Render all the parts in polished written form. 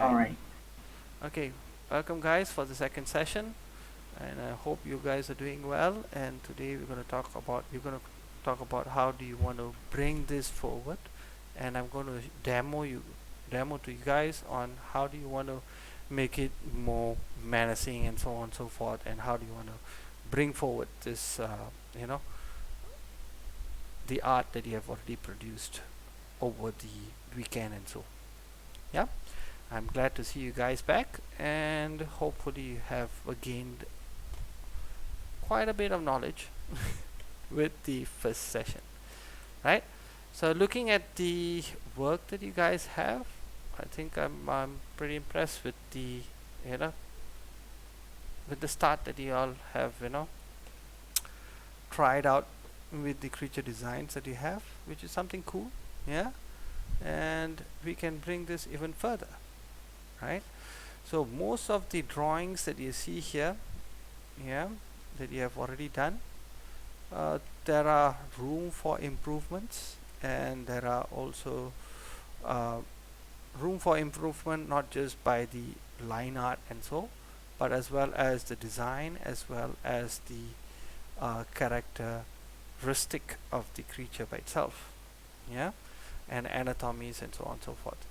All right. Okay, welcome guys for the second session, and I hope you guys are doing well. And today we're going to talk about how do you want to bring this forward, and I'm going to demo to you guys on how do you want to make it more menacing and so on and so forth, and how do you want to bring forward this you know the art that you have already produced over the weekend and so. Yeah. I'm glad to see you guys back, and hopefully you have gained quite a bit of knowledge with the first session, right? So looking at the work that you guys have, I think I'm pretty impressed with the you know with the start that you all have tried out with the creature designs that you have, which is something cool, yeah. And we can bring this even further, right? So most of the drawings that you see here, yeah, that you have already done, there are room for improvements, and there are also uh, room for improvement not just by the line art and so, but as well as the design, as well as the characteristic of the creature by itself, yeah, and anatomies and so on and so forth.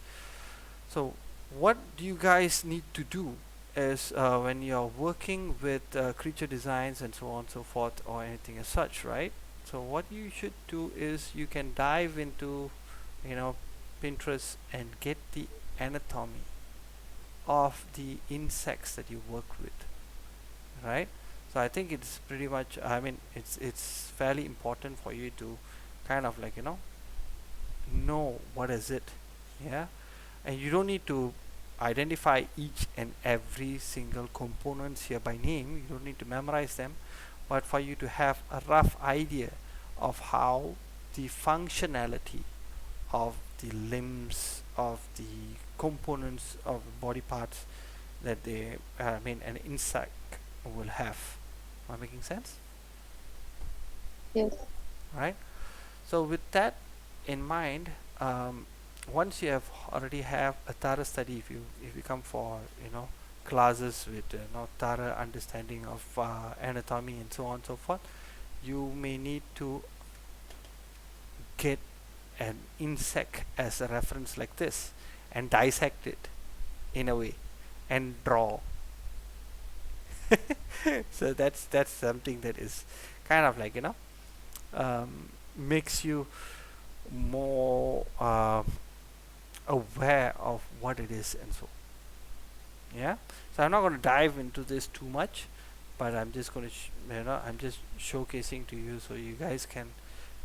So what do you guys need to do is when you're working with creature designs and so on and so forth, or anything as such, right? So what you should do is you can dive into you know Pinterest and get the anatomy of the insects that you work with, right? So I think it's pretty much, I mean, it's fairly important for you to kind of like know what is it, yeah. And you don't need to identify each and every single components here by name. You don't need to memorize them, but for you to have a rough idea of how the functionality of the limbs, of the components of body parts that I mean an insect will have. Am I making sense? Yes. Right. So with that in mind, once you have already have a thorough study, if you come for classes with thorough understanding of anatomy and so on and so forth, you may need to get an insect as a reference like this and dissect it in a way and draw. So that's something that is kind of like makes you more aware of what it is and so, yeah. So I'm not going to dive into this too much, but I'm just going to I'm just showcasing to you so you guys can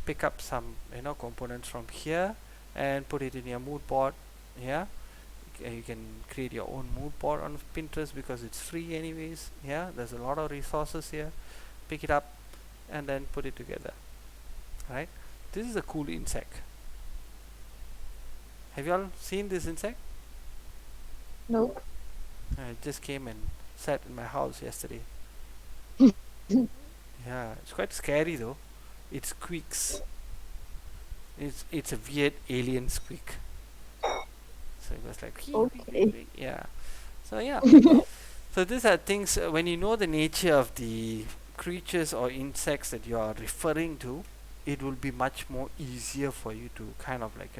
pick up some components from here and put it in your mood board, yeah. You can create your own mood board on Pinterest because it's free anyways, yeah. There's a lot of resources here. Pick it up and then put it together, right? This is a cool insect. Have you all seen this insect? Nope. It just came and sat in my house yesterday. Yeah, it's quite scary though. It squeaks. It's a weird alien squeak. So it was like Okay. yeah. So yeah. So these are things when you know the nature of the creatures or insects that you are referring to, it will be much more easier for you to kind of like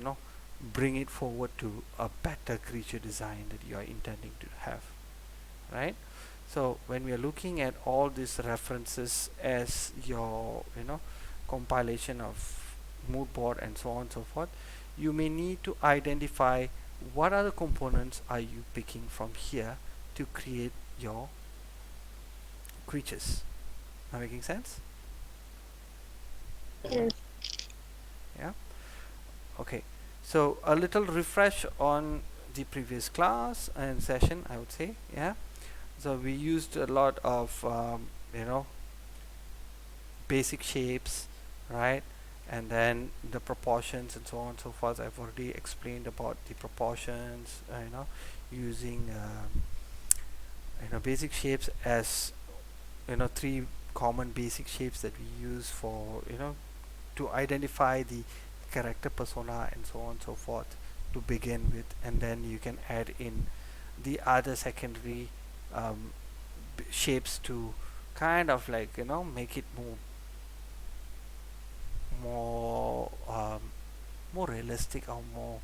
bring it forward to a better creature design that you are intending to have, right? So when we are looking at all these references as your compilation of mood board and so on and so forth, you may need to identify what other components are you picking from here to create your creatures. Am I making sense? Yes. Yeah. Okay. So a little refresh on the previous class and session, I would say. Yeah. So we used a lot of basic shapes, right? And then the proportions and so on and so forth. I've already explained about the proportions, using basic shapes as three common basic shapes that we use for to identify the character persona and so on and so forth to begin with, and then you can add in the other secondary shapes to kind of like make it more more realistic, or more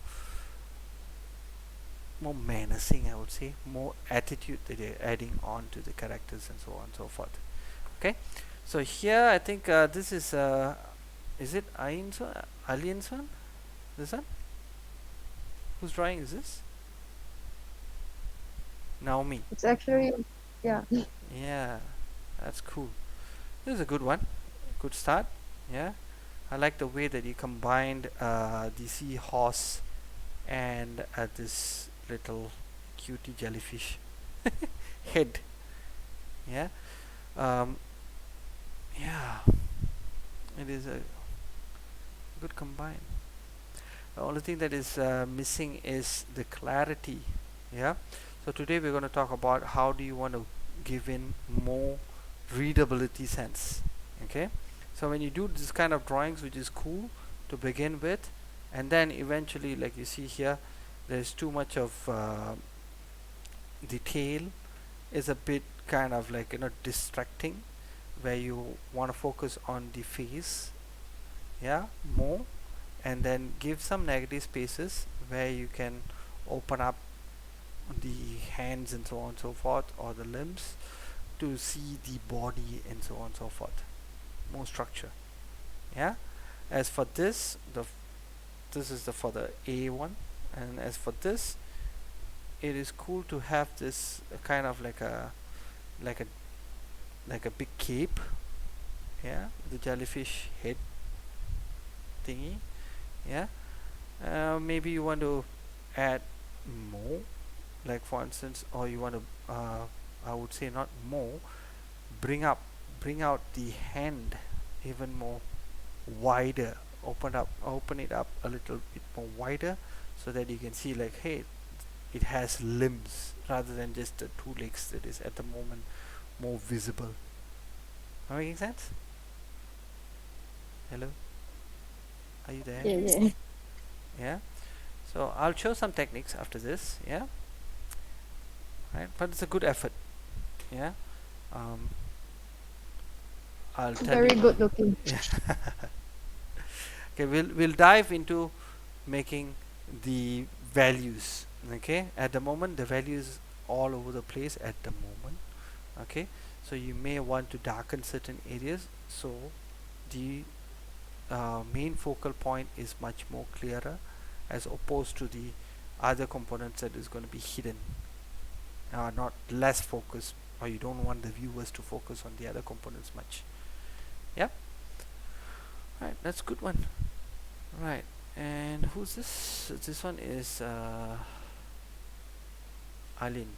menacing, I would say, more attitude that they're adding on to the characters and so on and so forth. Okay, so here I think this is it Alien's one? This one? Whose drawing is this? Naomi. It's actually, yeah. Yeah, that's cool. This is a good one. Good start. Yeah, I like the way that you combined the seahorse and this little cutie jellyfish head. Yeah. Um, yeah, it is a good combine. The only thing that is missing is the clarity. Yeah. So today we're going to talk about how do you want to give in more readability sense. Okay. So when you do this kind of drawings, which is cool to begin with, and then eventually, like you see here, there's too much of detail is a bit kind of like distracting, where you want to focus on the face, yeah, more, and then give some negative spaces where you can open up the hands and so on and so forth, or the limbs, to see the body and so on and so forth, more structure. Yeah, as for this, this is the for the A one, and as for this, it is cool to have this kind of like a like a big cape, yeah, the jellyfish head thingy. Yeah, maybe you want to add more, like for instance, or you want to I would say not more, bring up bring out the hand even more wider, open it up a little bit more wider, so that you can see like, hey, it has limbs rather than just the two legs that is at the moment more visible. Am I making sense? Hello, are you there? Yeah, yeah. Yeah, so I'll show some techniques after this. Yeah, right, but it's a good effort. Yeah, um, I'll tell Very you. good looking. Yeah. Okay, we'll dive into making the values. Okay, at the moment the values all over the place at the moment. Okay, so you may want to darken certain areas, so the main focal point is much more clearer, as opposed to the other components that is going to be hidden, not less focused, or you don't want the viewers to focus on the other components much. Yep. Right, that's a good one. Right, and who's this? This one is Eileen.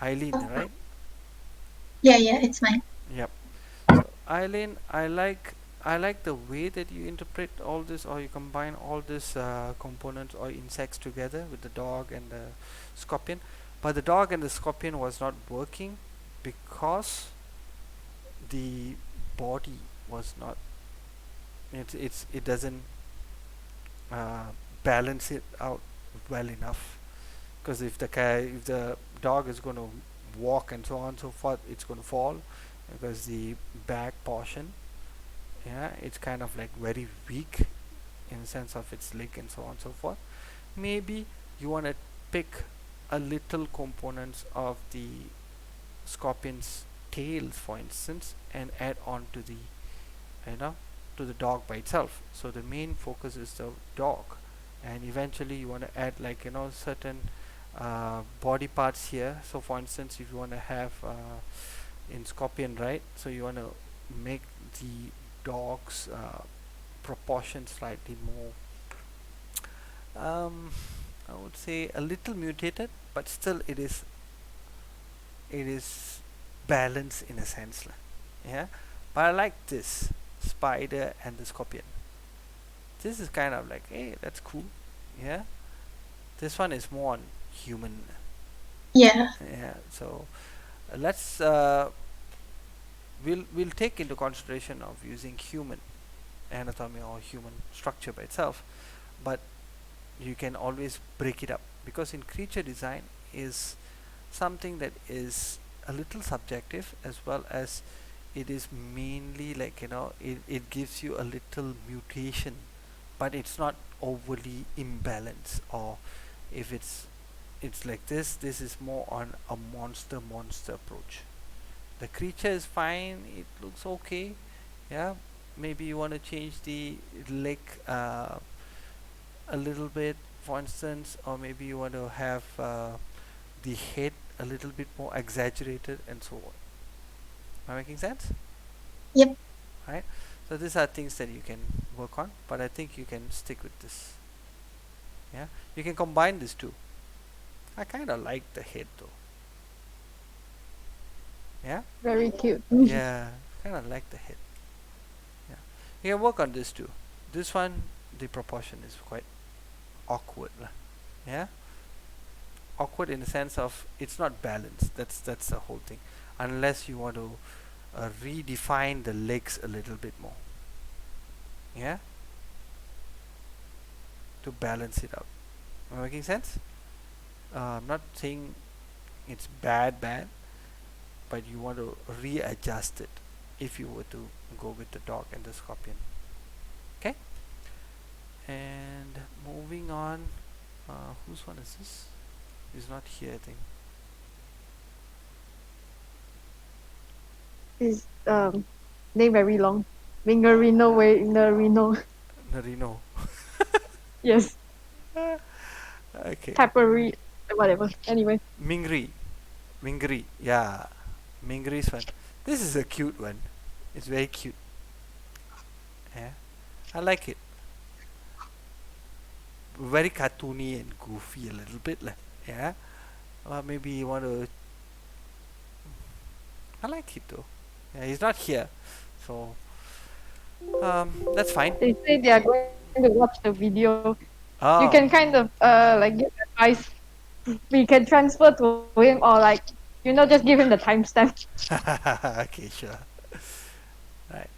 Eileen, right? Yeah, yeah, it's mine. Yep. So Eileen, I like the way that you interpret all this, or you combine all these components or insects together with the dog and the scorpion. But the dog and the scorpion was not working because the body was not. It doesn't uh, balance it out well enough. Because if the dog is going to walk and so on and so forth, it's going to fall, because the back portion, yeah, it's kind of like very weak in the sense of its leg and so on and so forth. Maybe you want to pick a little components of the scorpion's tails, for instance, and add on to the you know to the dog by itself. So the main focus is the dog, and eventually you want to add like certain body parts here. So for instance, if you want to have in scorpion, right, so you want to make the dog's proportion slightly more I would say a little mutated, but still it is balanced in a sense, yeah. But I like this spider and the scorpion. This is kind of like, hey, that's cool, yeah. This one is more on human. Yeah, Yeah, so let's we'll take into consideration of using human anatomy or human structure by itself, but you can always break it up, because in creature design is something that is a little subjective, as well as it is mainly like, it gives you a little mutation, but it's not overly imbalanced. Or if it's like this is more on a monster approach. The creature is fine, it looks okay. Yeah, maybe you want to change the leg a little bit, for instance, or maybe you want to have the head a little bit more exaggerated, and so on. Am I making sense? Yep. Right? So these are things that you can work on, but I think you can stick with this. Yeah, you can combine these two. I kind of like the head though. Yeah, Very cute. yeah, kind of like the head. Yeah, you can work on this too. This one, the proportion is quite awkward lah. Yeah, awkward in the sense of it's not balanced. That's the whole thing. Unless you want to redefine the legs a little bit more. Yeah, to balance it out. Am I making sense? I'm not saying it's bad, but you want to readjust it if you were to go with the dog and the scorpion. Okay. And moving on, whose one is this? He's not here, I think. His name very long. Wingerino Wingerino. Narino. Yes. Okay. Peppery whatever. Anyway. Mingri. Mingri. Yeah. Mingri's one. This is a cute one. It's very cute. Yeah. I like it. Very cartoony and goofy a little bit. Yeah. Or maybe you want to. I like it though. Yeah, he's not here. So, that's fine. They say they are going to watch the video. You Oh. can kind of like give advice. We can transfer to him or like just give him the timestamp. Okay, sure. Right.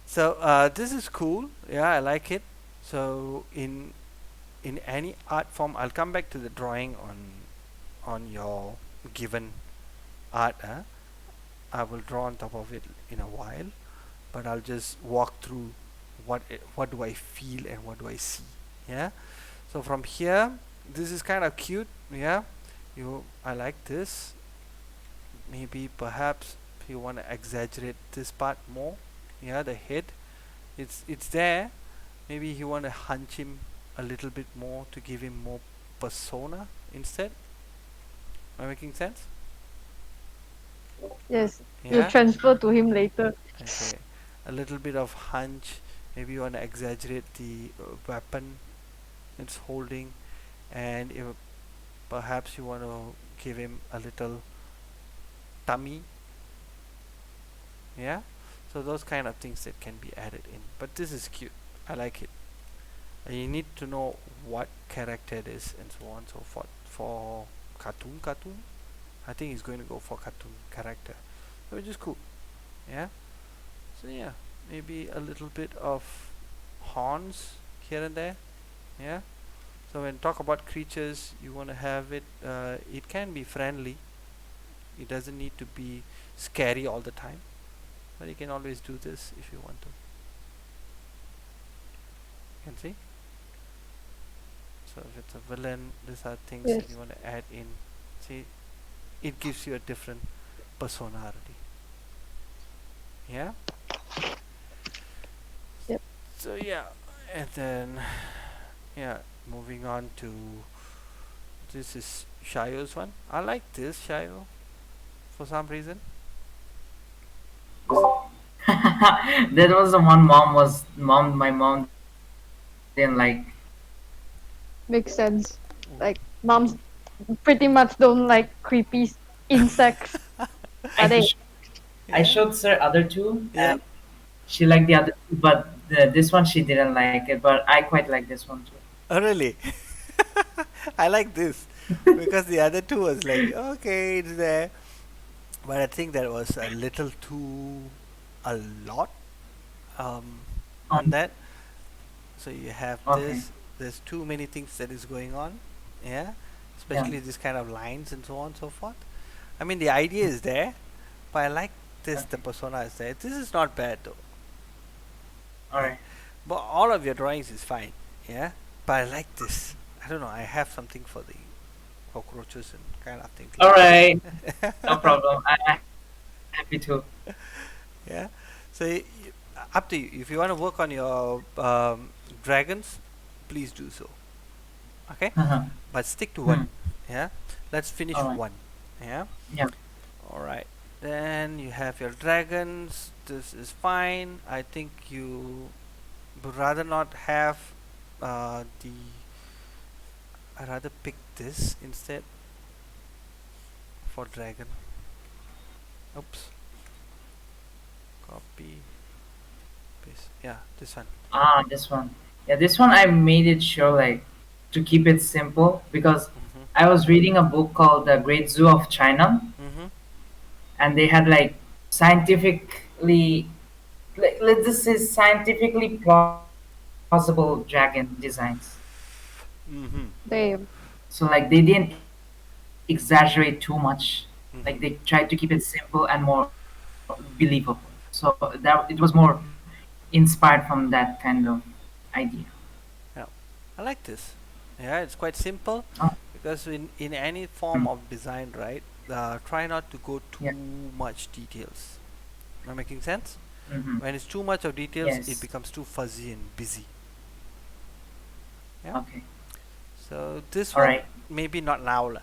So this is cool. Yeah, I like it. So in any art form, I'll come back to the drawing on your given art. I will draw on top of it in a while, but I'll just walk through what do I feel and what do I see. Yeah. So from here, this is kind of cute. Yeah. I like this. Maybe perhaps if you want to exaggerate this part more. Yeah, the head. It's there. Maybe you want to hunch him a little bit more to give him more persona instead. Am I making sense? Yes. You Yeah. transfer to him later. Okay. A little bit of hunch. Maybe you want to exaggerate the weapon it's holding, and if perhaps you want to give him a little tummy. Yeah. So those kind of things that can be added in. But this is cute. I like it. You need to know what character it is and so on and so forth. For cartoon, I think he's going to go for cartoon character, which is cool. Yeah. So yeah, maybe a little bit of horns here and there. Yeah. So when talk about creatures, you want to have it. It can be friendly. It doesn't need to be scary all the time, but you can always do this if you want to. You can see. So if it's a villain, these are things that Yes. you want to add in. See, it gives you a different personality. Yeah. Yep. So yeah, and then yeah, moving on to this is Shayo's one. I like this Shayo for some reason. That was the one my mom didn't like. Makes sense. W- Like moms pretty much don't like creepy insects. Are I, they? sh- I Yeah. showed her other two, Yeah. and she liked the other two, but this one she didn't like it. But I quite like this one too. Oh really? I like this because the other two was like okay, it's there, but I think that was a little too a lot on that. So you have Okay. this. There's too many things that is going on. Yeah, Yeah. especially this kind of lines and so on and so forth. I mean, the idea is there, but I like this. The Okay. persona is there. This is not bad though. All Yeah, right. but all of your drawings is fine. Yeah, but I like this. I don't know. I have something for the cockroaches and kind of things All like right. No that. problem. I happy to. Yeah. So up to you. If you want to work on your dragons, please do so. Okay, Uh-huh. but stick to one. Hmm. Yeah. Let's finish All right. one. Yeah. Yeah. All right. Then you have your dragons. This is fine. I think you would rather not have the. I rather pick this instead for dragon. Oops. Copy. Paste. Yeah, this one. Ah, this one. Yeah, this one I made it sure like to keep it simple because Mhm. I was reading a book called The Great Zoo of China, Mhm. and they had like scientifically, let's just say scientifically plausible dragon designs. Mhm. Damn. So like they didn't exaggerate too much. Like they Mhm. tried to keep it simple and more believable. So that it was more inspired from that kind of idea. Yeah. I like this. Yeah, it's quite simple Oh, because in any mm, form of design, right? Try not to go yeah. too much details. Am I making sense? Mm-hmm. When it's too much of details, it Yes. becomes too fuzzy and busy. Yeah. Okay. So this All one right. maybe not now lah.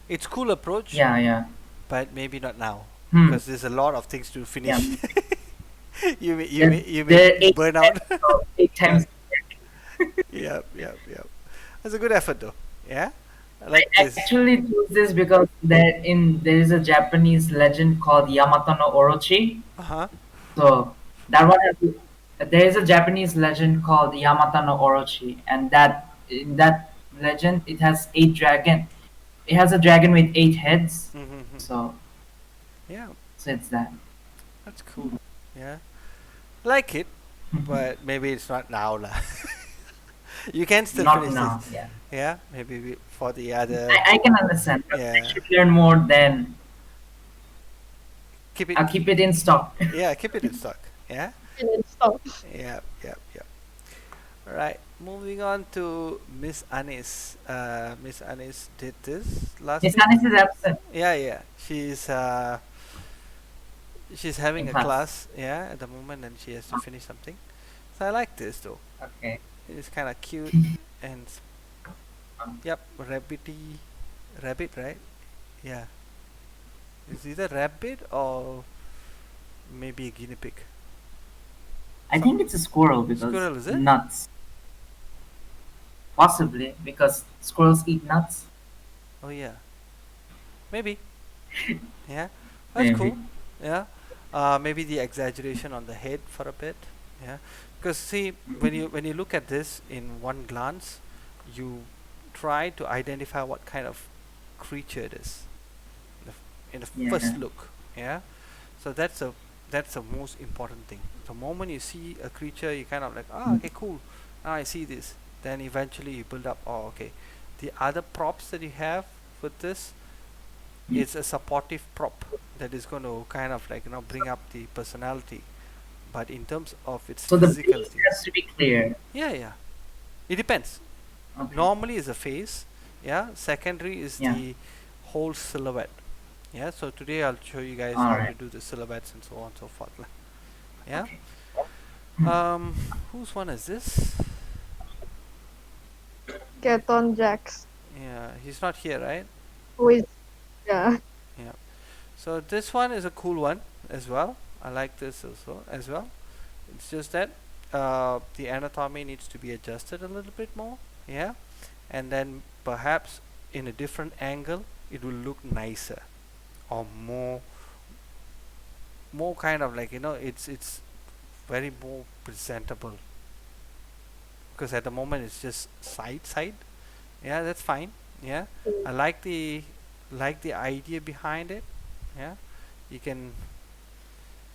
It's cool approach, Yeah. Yeah. but maybe not now Hmm. because there's a lot of things to Yeah. finish. There, You may there are eight burn out. times. So 8 times. Yep, yep, yep. That's a good effort though. Yeah, I I like this. actually chose this because there is a Japanese legend called Yamato no Orochi. Uh huh. So that one has, there is a Japanese legend called Yamato no Orochi, and that in that legend it has 8 dragon. It has a dragon with 8 heads. Mm-hmm. So Yeah, it's that. that's cool. Yeah, like it, but maybe it's not now lah. You can still Not finish this. now. Yeah, Yeah, maybe for the other. I can understand. But I Yeah, should learn more. Then keep it. I'll keep it in stock. Yeah, keep it in stock. Yeah. And then stop. Yep, yep, yep. All right, moving on to Miss Anis. Miss Anis did this last Miss week. Anis is absent Yeah, yeah. She's having in a class. class. Yeah, at the moment, and she has to finish something. So I like this though. Okay. It's kind of cute and yep, rabbit, right? Yeah. It's either rabbit or maybe a guinea pig. I Some think it's a squirrel because squirrel, is it? nuts. Possibly because squirrels eat nuts. Oh yeah, maybe. Yeah, that's Maybe. cool. Yeah, maybe the exaggeration on the head for a bit. Yeah, because see, when you look at this in one glance, you try to identify what kind of creature it is in the first Yeah. look. Yeah, so that's the most important thing. The moment you see a creature, you kind of like, ah, okay, cool. Now I see this. Then eventually you build up. Oh, okay. The other props that you have with this, Yeah. it's a supportive prop that is going to kind of like bring up the personality, but in terms of its So the base physicality, has to be clear. yeah, yeah, it depends. Okay. Normally is a face, yeah. Secondary is Yeah. the whole silhouette, yeah. So today I'll show you guys All how to right. do the silhouettes and so on and so forth lah. Yeah. Okay. Whose one is this? Get on Jax. Yeah, he's not here, right? Who is, yeah. Yeah. So this one is a cool one as well. I like this also as well. It's just that the anatomy needs to be adjusted a little bit more. Yeah, and then perhaps in a different angle it will look nicer or more kind of like it's very more presentable because at the moment it's just side. Yeah, that's fine. Yeah, I like the idea behind it. Yeah, you can,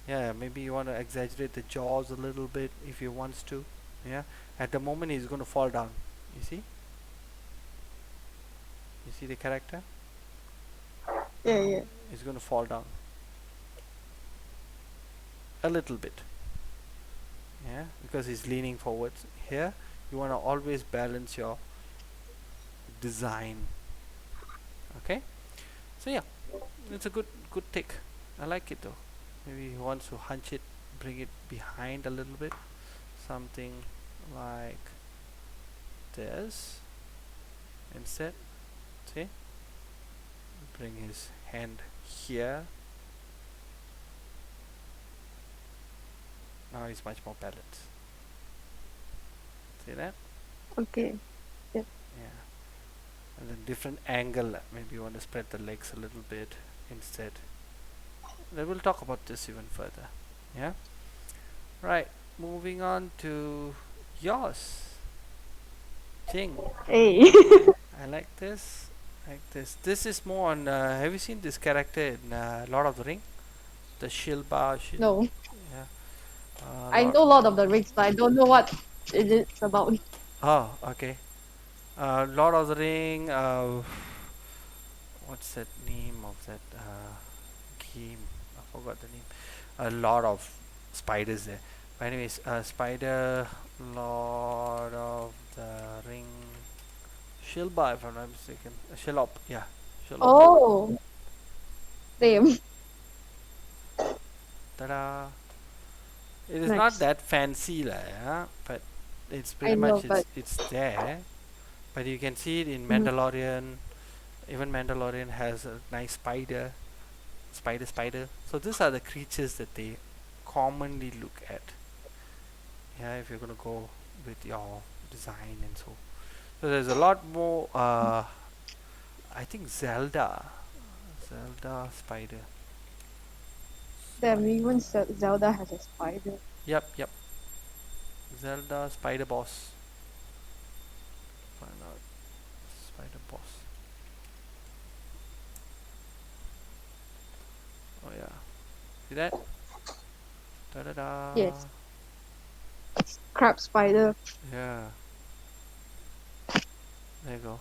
yeah, maybe you want to exaggerate the jaws a little bit if you wants to. Yeah, at the moment he's going to fall down. You see the character. Yeah, yeah. He's going to fall down a little bit. Yeah, because he's leaning forwards. Here, you want to always balance your design. Okay, so yeah, it's a good tick. I like it though. Maybe he wants to hunch it, bring it behind a little bit, something like this instead. See, bring his hand here. Now he's much more balanced. See that? Okay. Yeah. And then different angle. Maybe you want to spread the legs a little bit instead. Then we'll talk about this even further. Yeah. Right. Moving on to yours. Jing. Hey. I like this. Like this. This is more on. Have you seen this character in Lord of the Ring? The Shilba. No. Yeah. I Lord. know Lord of the Rings, but I don't know what it is about. Oh, okay. Lord of the Ring. What's that name of that game? I forgot the name. A lot of spiders there. But anyways, Spider Lord of the Ring. Shilba, if I'm not mistaken. Shilop, yeah. Shilop. Oh, same. Ta-da! It is not Nice. that fancy lah, yeah, but it's I pretty know, much but it's there. But you can see it in mhm, Mandalorian. Even Mandalorian has a nice spider. So these are the creatures that they commonly look at. Yeah, if you're gonna go with your design and so. So there's a lot more. I think Zelda spider. damn, Spider. even Zelda has a spider. Yep. Zelda spider boss. Why not spider boss? Oh yeah. See that? Da da da. Yes, crab spider. Yeah. There you go.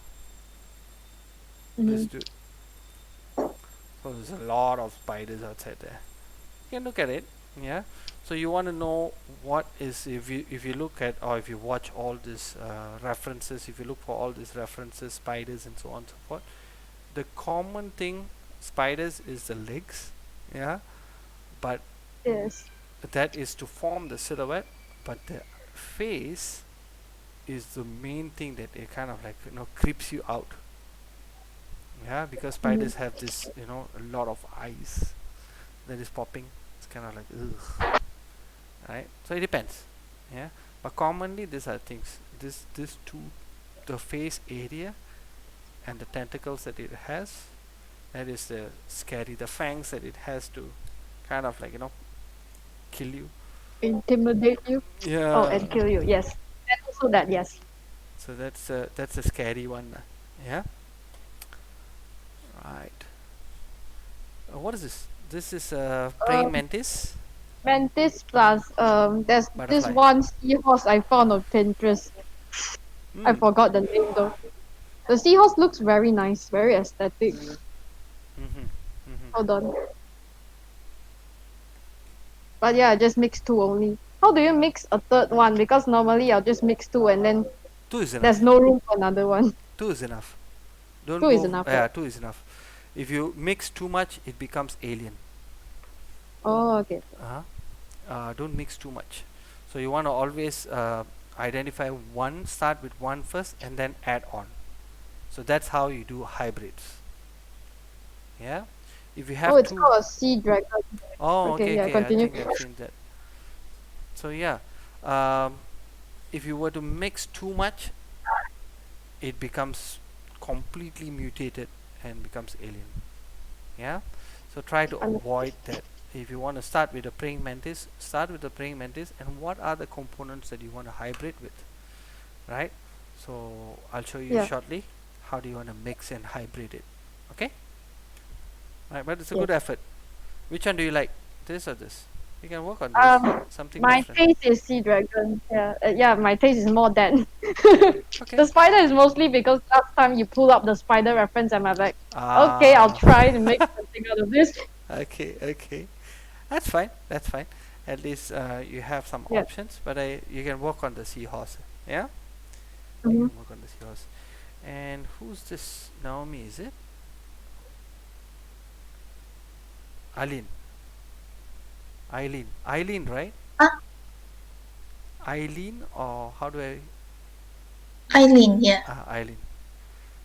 This Mm-hmm. dude. So there's a lot of spiders outside there. You can look at it. Yeah. So you want to know what is if you look at or if you watch all these references, if you look for all these references, spiders and so on and so forth. The common thing spiders is the legs. Yeah. But Yes, that is to form the silhouette. But the face is the main thing that it kind of like creeps you out. Yeah, because mm-hmm. spiders have this a lot of eyes that is popping. It's kind of like ugh, right? So it depends. Yeah, but commonly these are things. This two, the face area and the tentacles that it has. That is the scary. The fangs that it has to kind of like kill you. Intimidate you. Oh, Yeah. and kill you. Yes, and also that. Yes. So that's a scary one. Yeah. Right. What is this? This is a praying Um, mantis Mantis plus there's this butterfly. one seahorse I found on Pinterest. I Hmm. forgot the name though. The seahorse looks very nice, very aesthetic. Mhm. Mhm. Hold on. But yeah, I just mix two only. How do you mix a third one? Because normally I'll just mix two and then Two is there's enough. no room for another one. Two is enough. Don't Two is go. enough, Yeah, right? two is enough. If you mix too much, it becomes alien. Oh, okay. Uh-huh. Don't mix too much. So you want to always identify one. Start with one first, and then add on. So that's how you do hybrids. Yeah. If you Oh, have it's two. called a sea dragon. Oh, Okay, okay, yeah, okay. I continue. think I've seen that. So yeah, um, if you were to mix too much, it becomes completely mutated and becomes alien. Yeah. So try to avoid that. If you want to start with a praying mantis, start with the praying mantis, and what are the components that you want to hybrid with, right? So I'll show you Yeah, shortly how do you want to mix and hybrid it. Okay. Right, but it's a good yes. effort. Which one do you like? This or this? You can work on this. Something My different. taste is sea dragon. Yeah, yeah, my taste is more than. Okay. The spider is mostly because last time you pull up the spider reference and I'm like, okay, I'll Ah. try to make something out of this. Okay. Okay. That's fine. That's fine. At least you have some Yeah. options, but you can work on the seahorse. Yeah. You Mhm. can work on the seahorse. And who's this? Naomi, is it? Eileen. Eileen, right? Ah, Eileen, or how do I? Eileen, yeah. Eileen.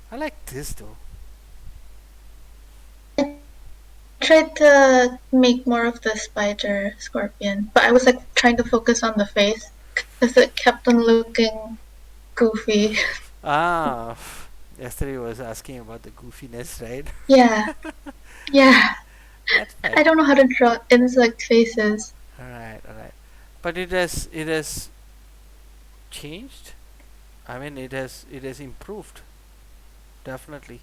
I like this though. I tried to make more of the spider scorpion, but I was like trying to focus on the face because it kept on looking goofy. Ah, yesterday was asking about the goofiness, right? Yeah, yeah. That's fine. I don't know how to draw insect faces. All right, all right. But it has changed. I mean, it has improved definitely.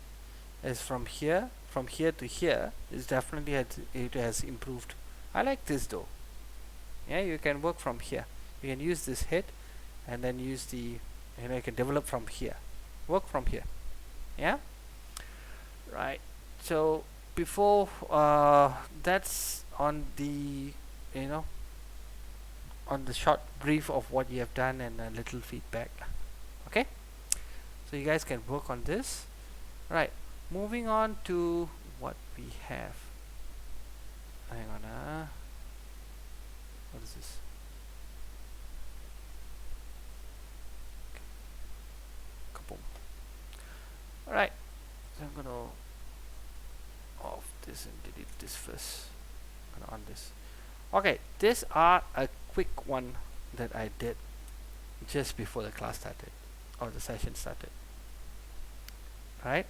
As from here to here, it has improved. I like this though. Yeah, you can work from here. You can use this head, and then use the you can develop from here. Work from here. Yeah. Right. So before that's on the you know on the short brief of what you have done and a little feedback. Okay. So you guys can work on this. Right. Moving on to what we have. Hang on. What is this? Kaboom. All right. So I'm gonna off this and delete this first. Gonna on this. Okay, these are a quick one that I did just before the class started or the session started. Right?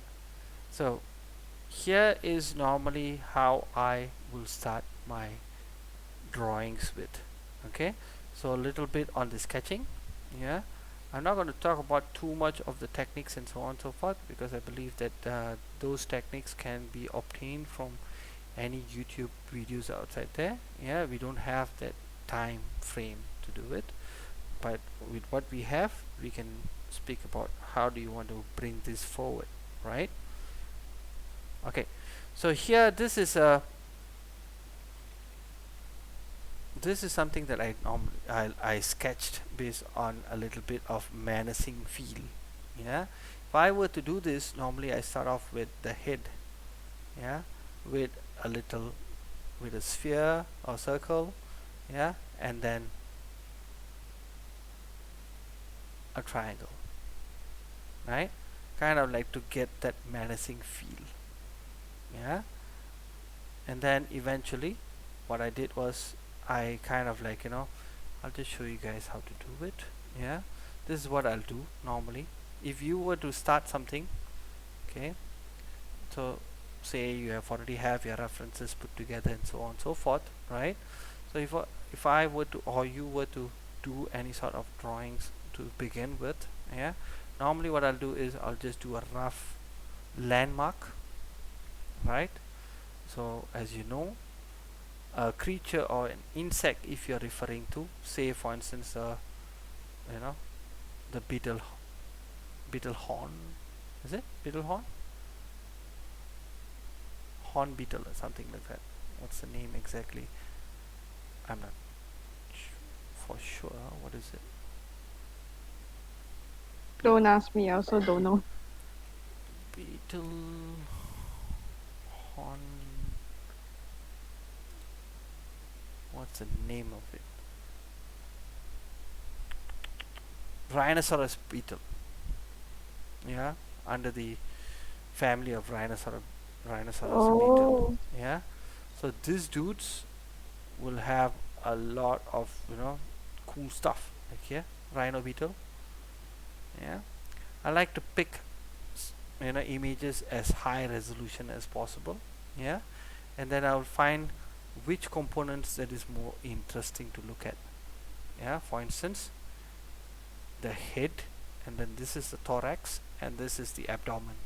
So here is normally how I will start my drawings with. Okay, so a little bit on the sketching. Yeah, I'm not going to talk about too much of the techniques and so on and so forth, because I believe that those techniques can be obtained from any YouTube videos outside there. Yeah, we don't have that time frame to do it, but with what we have, we can speak about how do you want to bring this forward, right? Okay, so here this is something that I sketched based on a little bit of menacing feel. Yeah, if I were to do this, normally I start off with the head. Yeah, with a little with a sphere or circle. Yeah, and then a triangle. Right, kind of like to get that menacing feel. Yeah, and then eventually what I did was I kind of like I'll just show you guys how to do it. Yeah, this is what I'll do normally if you were to start something. Okay, so say you have already have your references put together and so on and so forth, right? So if I were to, or you were to do any sort of drawings to begin with, yeah, normally what I'll do is I'll just do a rough landmark, right? So as you know, a creature or an insect, if you're referring to, say for instance you know the beetle horn, is it beetle horn beetle or something like that? What's the name exactly? I'm not for sure. What is it? Don't ask me, I also don't know. Beetle horn, what's the name of it? Rhinoceros beetle. Yeah, under the family of rhinoceros beetle. Oh, Yeah, so these dudes will have a lot of cool stuff like here, rhino beetle. Yeah, I like to pick images as high resolution as possible. Yeah, and then I'll find which components that is more interesting to look at. Yeah, for instance, the head, and then this is the thorax, and this is the abdomen.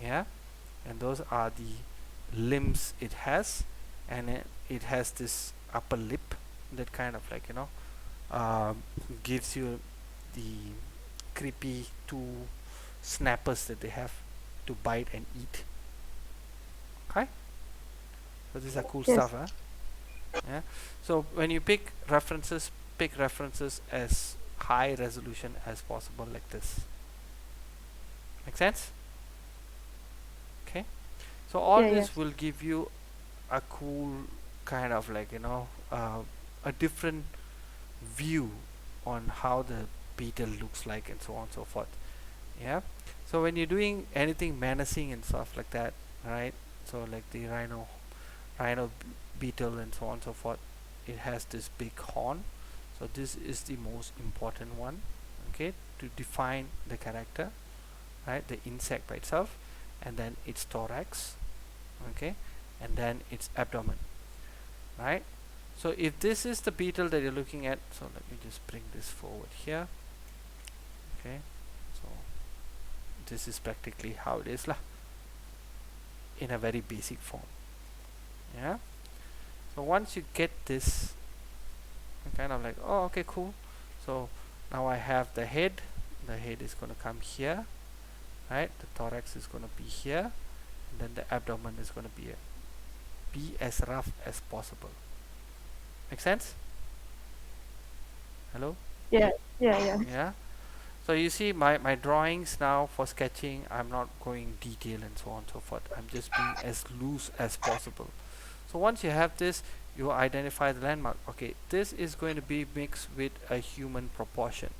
Yeah, and those are the limbs it has, and it has this upper lip that kind of like uh, gives you the creepy two snappers that they have to bite and eat. Okay, so these are cool Yes. stuff, huh? Yeah. So when you pick references as high resolution as possible, like this. Make sense? Okay. So all Yeah, yeah. this will give you a cool kind of like a different view on how the beetle looks like and so on and so forth. Yeah. So when you're doing anything menacing and stuff like that, right? So like the rhino beetle and so on and so forth, it has this big horn. So this is the most important one, okay, to define the character, right? The insect by itself, and then its thorax, okay, and then its abdomen, right? So if this is the beetle that you're looking at, so let me just bring this forward here, okay. So this is practically how it is lah, in a very basic form. Yeah. So once you get this, I'm kind of like, oh, okay, cool. So now I have the head. The head is going to come here, right? The thorax is going to be here, and then the abdomen is going to be as rough as possible. Make sense? Hello? Yeah, yeah, yeah. Yeah. So you see my drawings now for sketching, I'm not going detail and so on and so forth. I'm just being as loose as possible. So once you have this, you identify the landmark. Okay, this is going to be mixed with a human proportion.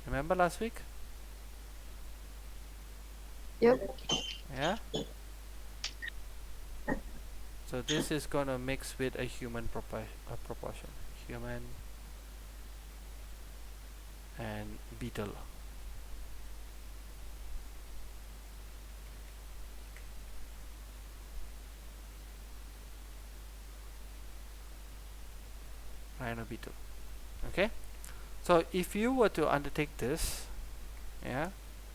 Remember last week? Yep. Yeah. So this is going to mix with a human proportion. Human and beetle. Rhino beetle. Okay. So if you were to undertake this, yeah,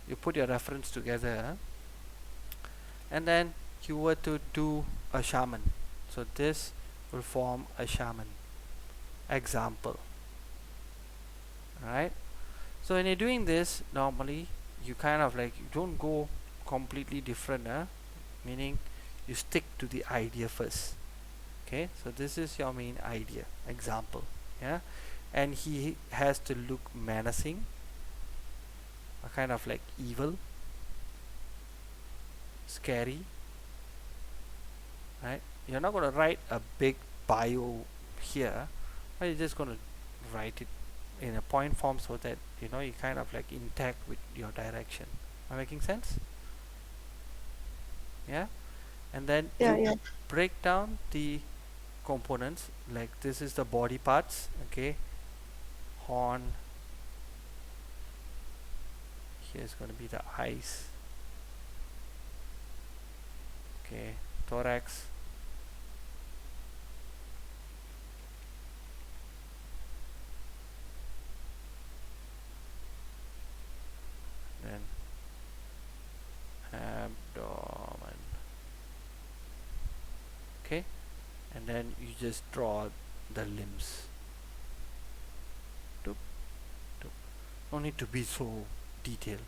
you put your reference together, and then you were to do a shaman. So this will form a shaman example. Right. So when you're doing this, normally you kind of like, you don't go completely different, meaning you stick to the idea first. Okay, so this is your main idea example. Yeah, and he has to look menacing, a kind of like evil, scary, right? You're not going to write a big bio here, but you're just going to write it in a point form so that you kind of like intact with your direction. Am I making sense? Yeah. And then Yeah, you yeah. break down the components, like this is the body parts, okay, horn, here's going to be the eyes, okay, thorax, then abdomen, okay, and then you just draw the limbs. Doop, doop. No need to be so detailed.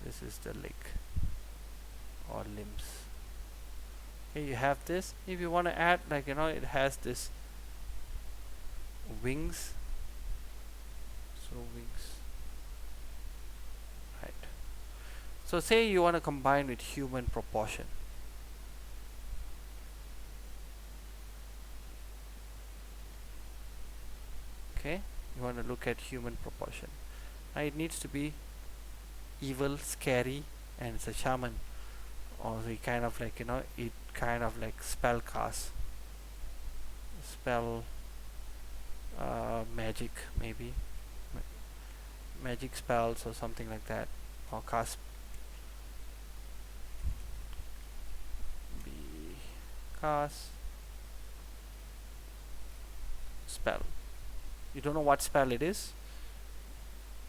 This is the leg or limbs. Okay, you have this. If you want to add, like it has this wings. So wings, right? So say you want to combine with human proportion. Okay, you want to look at human proportion. Now it needs to be evil, scary, and it's a shaman, or the kind of like it kind of like spell cast, spell magic maybe, magic spells or something like that, or cast be cast spell. You don't know what spell it is,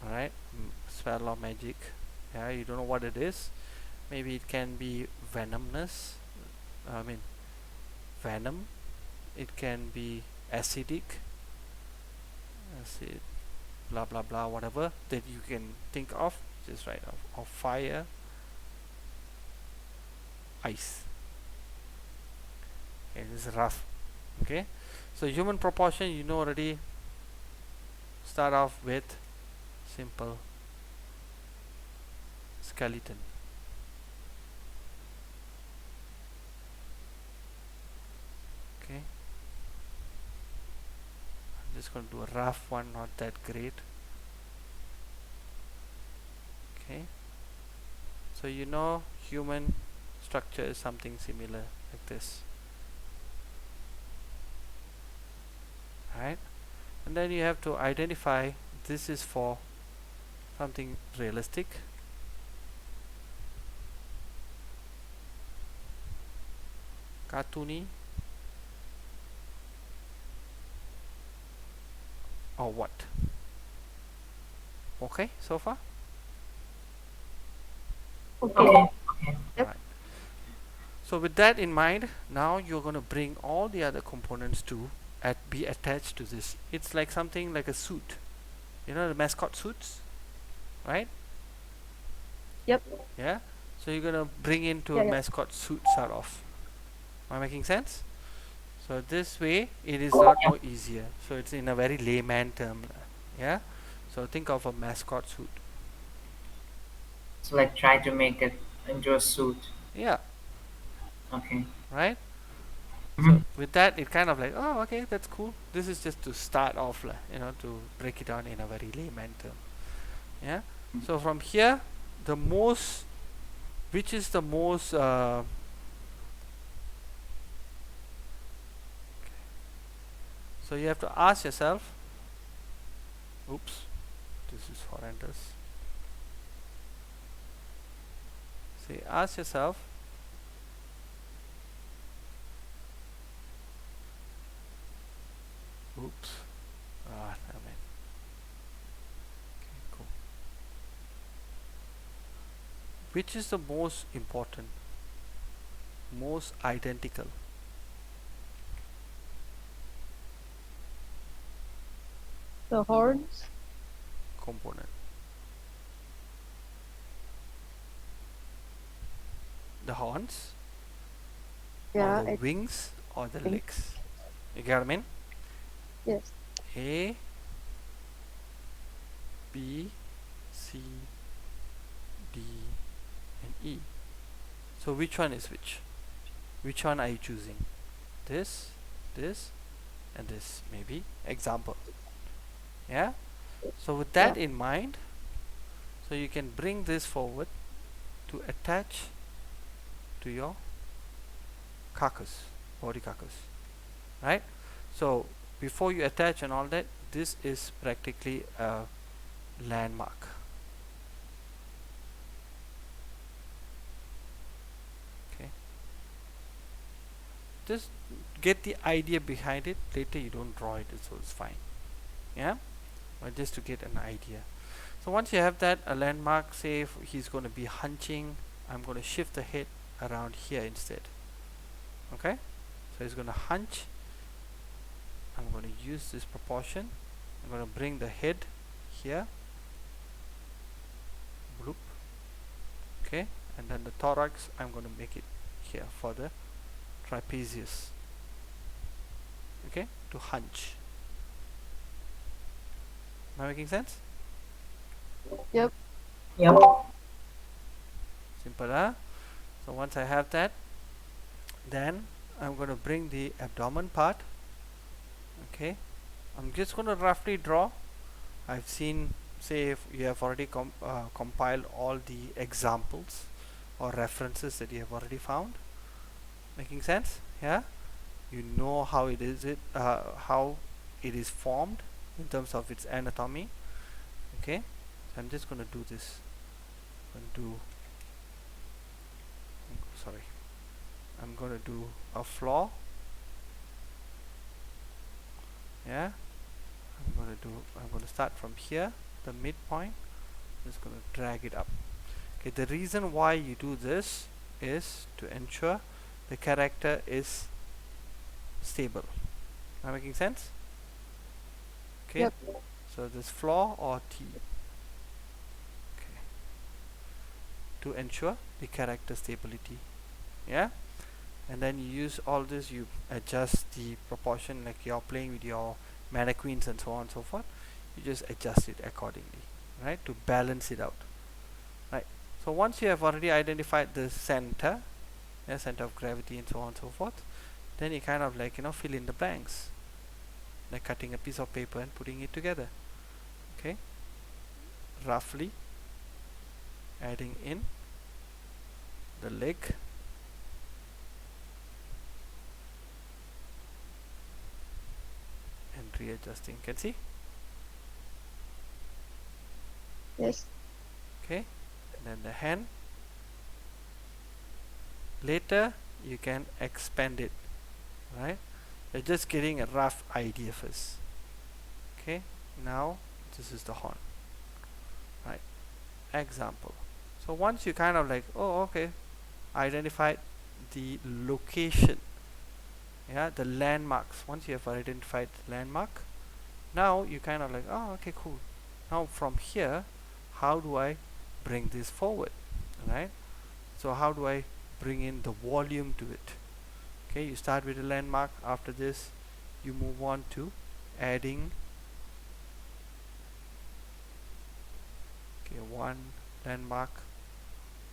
alright? Spell or magic, yeah, you don't know what it is. Maybe it can be venomous, I mean venom, it can be acidic, acid, blah blah blah, whatever that you can think of, just write of fire, ice. Okay, this is rough. Okay, so human proportion, you know already. Start off with simple skeleton. Okay, I'm just going to do a rough one, not that great. Okay, so you know human structure is something similar like this. Right, and then you have to identify this is for something realistic, cartoony, or what. Okay, so far. Okay. Okay. Yep. Right. So with that in mind, now you're going to bring all the other components to be attached to this. It's like something like a suit. You know the mascot suits, right? Yep. Yeah. So you're gonna bring into a Yeah. mascot suit sort of. Am I making sense? So this way it is a lot more easier. So it's in a very layman term. Yeah. So think of a mascot suit. So like try to make it into a suit. Yeah. Okay. Right. So Mhm. with that, it kind of like, oh, okay, that's cool. This is just to start off, you know, to break it down in a very layman term. Yeah. So from here, the most, which is the most, so you have to ask yourself, oops, this is horrendous. See, ask yourself, oops, damn it. Okay, cool. Which is the most important, most identical? The horns. Component. The horns, Yeah. or the wings, or the think. legs. You get what I mean? Yes. A, B, C, D, and E. So which one is which? Which one are you choosing? This, this, and this, maybe. Example. Yeah? So with that in mind, so you can bring this forward to attach to your carcass, body carcass. Right? So before you attach and all that, this is practically a landmark. Okay. Just get the idea behind it. Later you don't draw it, so it's fine. Yeah? But just to get an idea. So once you have that, a landmark, say if he's going to be hunching, I'm going to shift the head around here instead. Okay? So he's going to hunch. I'm going to use this proportion. I'm going to bring the head here. Bloop. Okay? And then the thorax, I'm going to make it here for the trapezius. Okay? To hunch. Am I making sense? Yep. Yep. Simple, huh? So once I have that, then I'm going to bring the abdomen part. Okay, I'm just going to roughly draw. I've seen, say if you have already compiled all the examples or references that you have already found. Making sense? Yeah, you know how it is how it is formed in terms of its anatomy. Okay, so I'm just going to do this. I'm going to do a floor. Yeah, I'm going to start from here, the midpoint. Just going to drag it up. Okay, the reason why you do this is to ensure the character is stable. Am I making sense? Okay. Yep. So this floor or T. Okay. To ensure the character stability. Yeah. And then you use all this, you adjust the proportion, like you're playing with your mannequins and so on and so forth. You just adjust it accordingly, right, to balance it out, right? So once you have already identified the center, yeah, center of gravity and so on and so forth, then you kind of like, fill in the blanks, like cutting a piece of paper and putting it together. Okay, roughly adding in the leg, and readjusting. Can see? Yes. Okay, and then the hand. Later you can expand it, right? You're just getting a rough idea first. Okay, now this is the horn, right? Example. So once you kind of like, oh, okay, identified the location, yeah, the landmarks. Once you have identified the landmark, now you kind of like, oh, okay, cool. Now from here, how do I bring this forward, right? So how do I bring in the volume to it? Okay, you start with a landmark. After this, you move on to adding, okay, one landmark,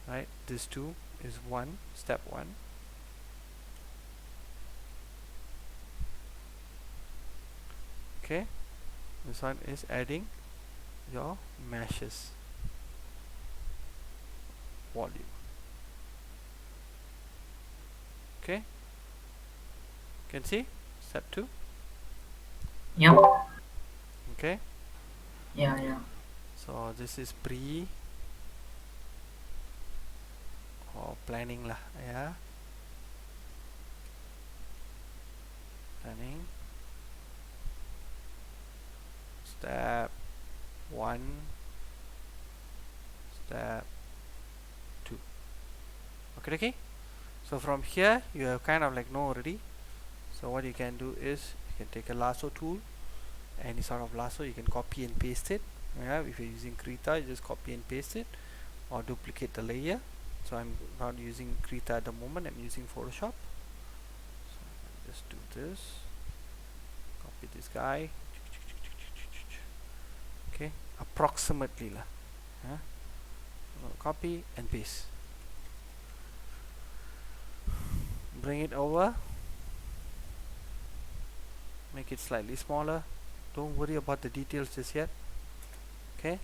right? This two is one, step one. Okay, this one is adding your meshes volume. Okay, can see step two. Yep. Okay, Yeah, yeah. so this is pre or planning lah, yeah, planning. Step one, step two. Okay. So from here you have kind of like know already. So what you can do is you can take a lasso tool, any sort of lasso, you can copy and paste it. Yeah, if you're using Krita, you just copy and paste it or duplicate the layer. So I'm not using Krita at the moment, I'm using Photoshop. So just do this, copy this guy, okay, approximately lah, yeah. Copy and paste, bring it over, make it slightly smaller. Don't worry about the details just yet. Okay,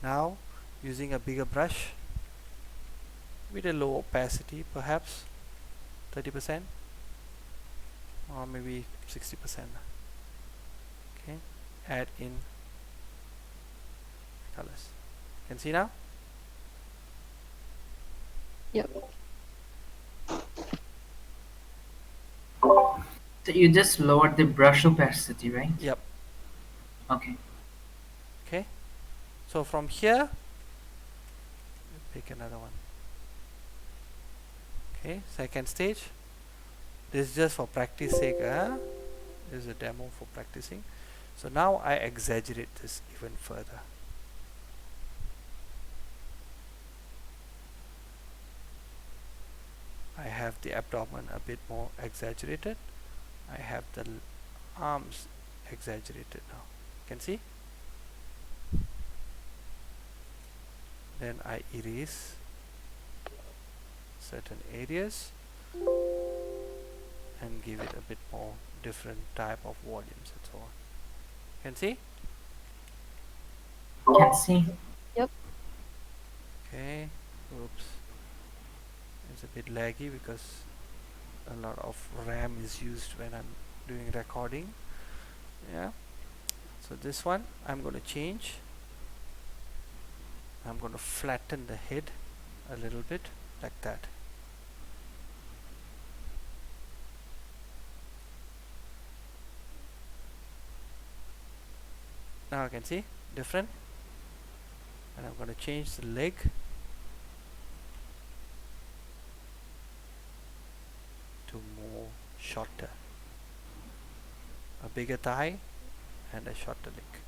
now using a bigger brush with a low opacity, perhaps 30% or maybe 60%. Okay, add in colors. Can see now? Yep. So you just lowered the brush opacity, right? Yep. Okay. Okay, so from here pick another one. Okay, second stage. This is just for practice sake, this is a demo for practicing. So now I exaggerate this even further. I have the abdomen a bit more exaggerated. I have the arms exaggerated now. Can see? Then I erase certain areas and give it a bit more different type of volumes and so on. Can see? Can see. Yep. Okay, oops, it's a bit laggy because a lot of RAM is used when I'm doing recording. Yeah, so this one I'm going to change. I'm going to flatten the head a little bit like that. Now I can see different, and I'm going to change the leg to more shorter. a bigger thigh, and a shorter leg.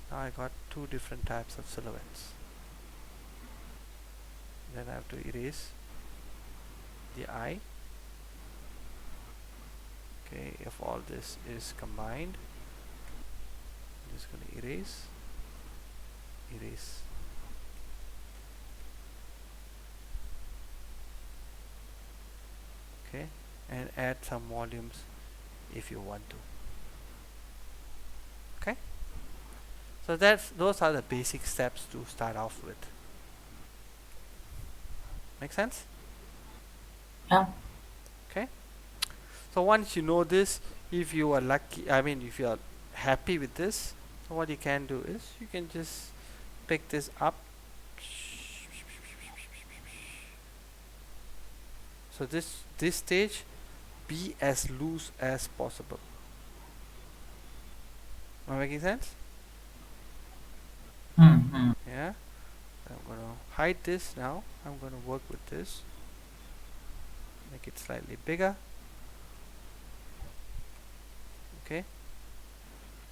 Now I got two different types of silhouettes. Then I have to erase the eye. Okay, if all this is combined, I'm just going to erase, erase. Okay, and add some volumes if you want to. Okay, so those are the basic steps to start off with. Make sense? Yeah. Okay, so once you know this, if you are lucky, if you are happy with this, so what you can do is you can just pick this up. So this stage, be as loose as possible. Am I making sense? Hmm. Yeah. I'm gonna hide this now. I'm gonna work with this. Make it slightly bigger. Okay.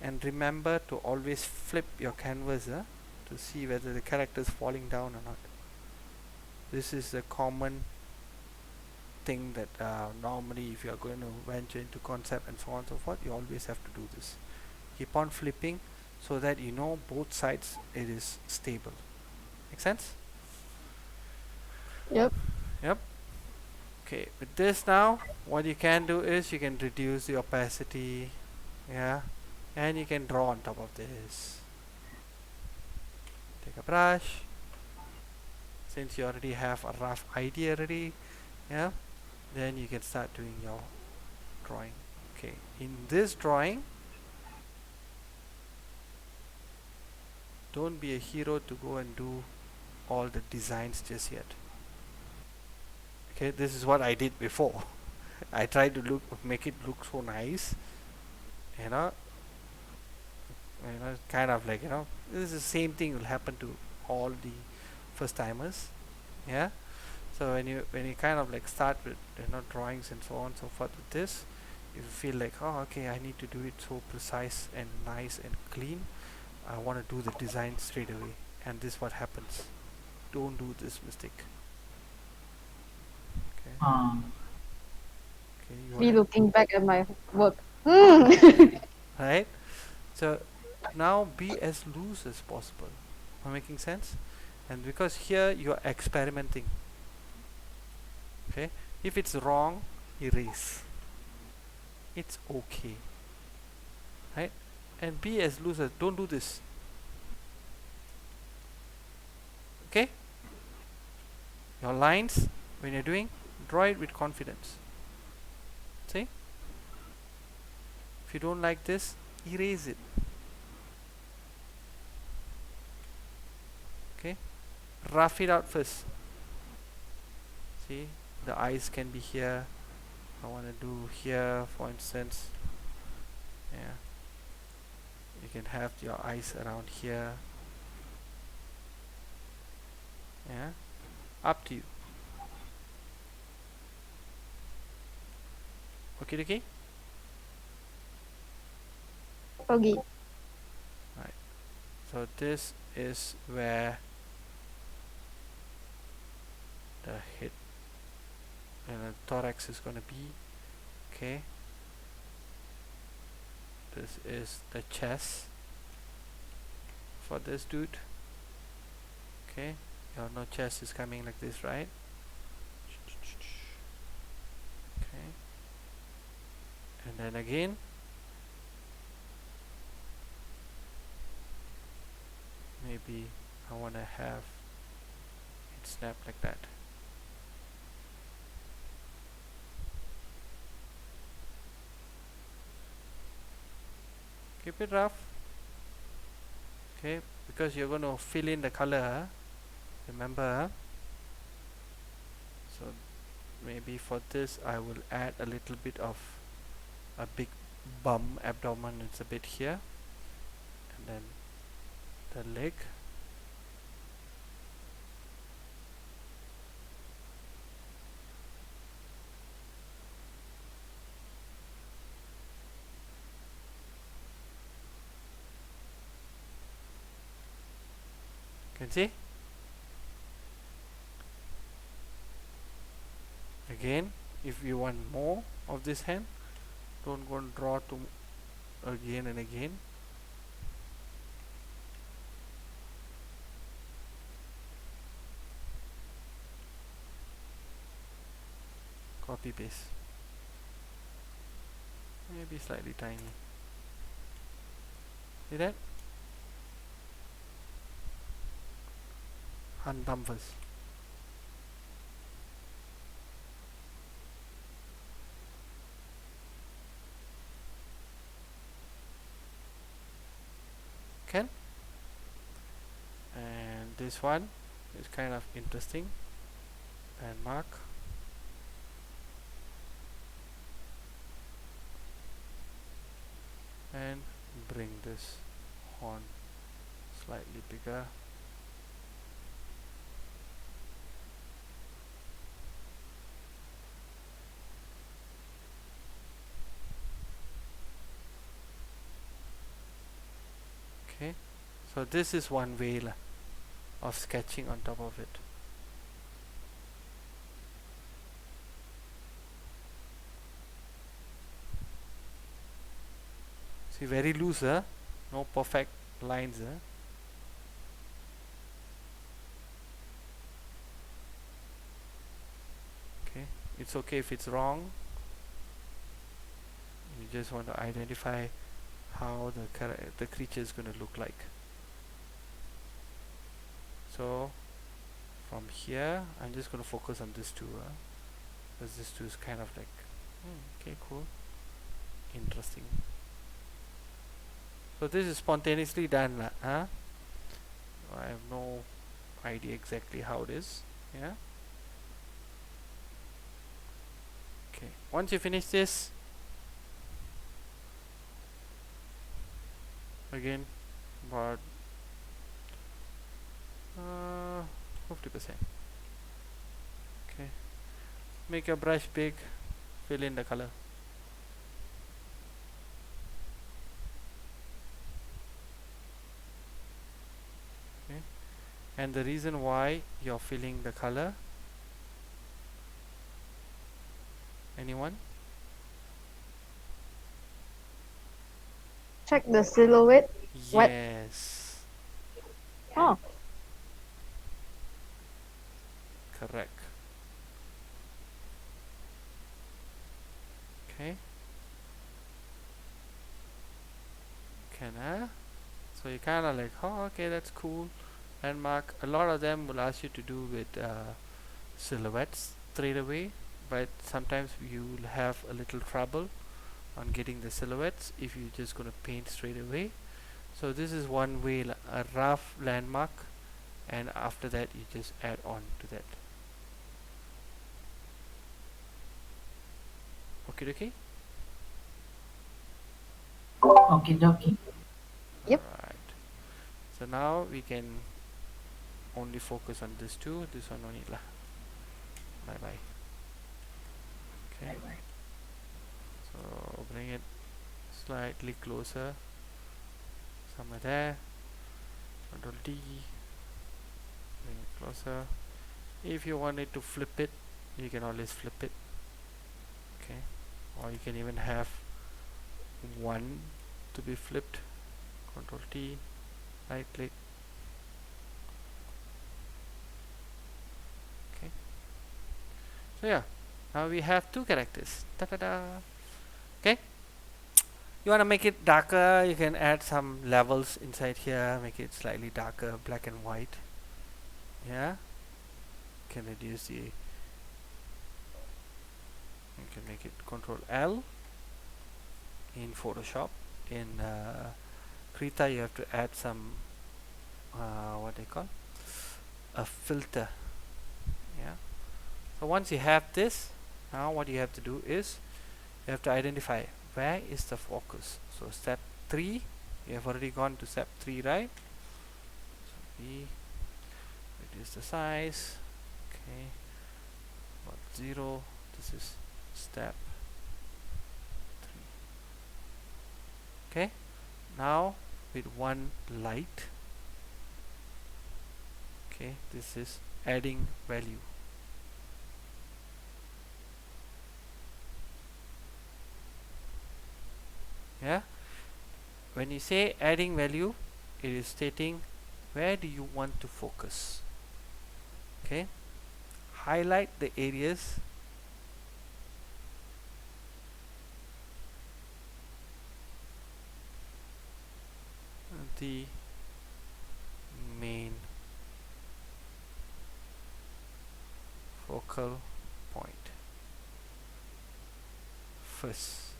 And remember to always flip your canvas to see whether the character is falling down or not. This is a common thing that normally if you are going to venture into concept and so on and so forth, you always have to do this. Keep on flipping so that you know both sides it is stable. Make sense? Yep. Yep. Okay, with this now, what you can do is you can reduce the opacity, yeah, and you can draw on top of this. Take a brush, since you already have a rough idea already, yeah, then you can start doing your drawing. Okay, in this drawing, don't be a hero to go and do all the designs just yet. Okay, this is what I did before. I tried to make it look so nice, you know, kind of like, this is the same thing will happen to all the first timers. Yeah, so when you kind of like start with drawings and so on and so forth with this, you feel like, oh, okay, I need to do it so precise and nice and clean. I want to do the design straight away, and this is what happens. Don't do this mistake. Okay, okay, you Me want looking back at my work. Mm. right? So now be as loose as possible. Am I making sense? And because here you are experimenting. Okay, if it's wrong, erase. It's okay, right? And be as loose as, don't do this. Okay, your lines when you're doing, draw it with confidence. See, if you don't like this, erase it. Okay, rough it out first. See, the eyes can be here. I want to do here, for instance. Yeah, you can have your eyes around here. Yeah, up to you. Okay. Okay. Right. So this is where the head and the thorax is going to be. Okay. This is the chest for this dude. Okay. Your no chest is coming like this, right? Okay. And then again. Maybe I want to have it snap like that. Keep it rough. Okay, because you're going to fill in the color, huh? Remember, huh? So maybe for this I will add a little bit of a big bum abdomen. It's a bit here, and then the leg. can see. Again, if you want more of this hand, don't go and draw to again and again. Copy paste. Maybe slightly tiny. See that? Hantam first. Okay. And this one is kind of interesting. And mark. And bring this horn slightly bigger. Okay, so this is one way of sketching on top of it. See, very loose, huh? No perfect lines, huh? Okay, it's okay if it's wrong. You just want to identify how the creature is going to look like. So from here, I'm just going to focus on this two, because this two is kind of like, okay, cool, interesting. So this is spontaneously done, huh? I have no idea exactly how it is. Yeah. Okay. Once you finish this, again, about 50%. Okay. Make your brush big. Fill in the color. Okay. And the reason why you're filling the color, anyone? Check the silhouette. What? Yes, Oh, correct. Okay. So you kind of like, oh, okay, that's cool. Landmark. A lot of them will ask you to do with silhouettes straight away, but sometimes you'll have a little trouble on getting the silhouettes if you're just going to paint straight away. So this is one way, a rough landmark, and after that you just add on to that. Okay, okay. Okay, dokie. Yep. Alright. So now we can only focus on this two. This one only lah. Bye bye. Okay. So bring it slightly closer. Somewhere there. Control D. Bring it closer. If you wanted to flip it, you can always flip it. Okay. Or you can even have one to be flipped. Control T. Right click. Okay. So yeah. Now we have two characters. Ta-da-da. Okay. You want to make it darker, you can add some levels inside here, make it slightly darker, black and white. Yeah. You can reduce the, you can make it Control L in Photoshop. In Krita you have to add some what they call a filter. Yeah. So once you have this, now what you have to do is you have to identify where is the focus. So step 3, you have already gone to step 3, right? So B, reduce the size. Okay, about 0. This is step 3. Okay, now with one light, Okay, this is adding value. Yeah, when you say adding value, it is stating where do you want to focus. Okay, highlight the areas the main focal point first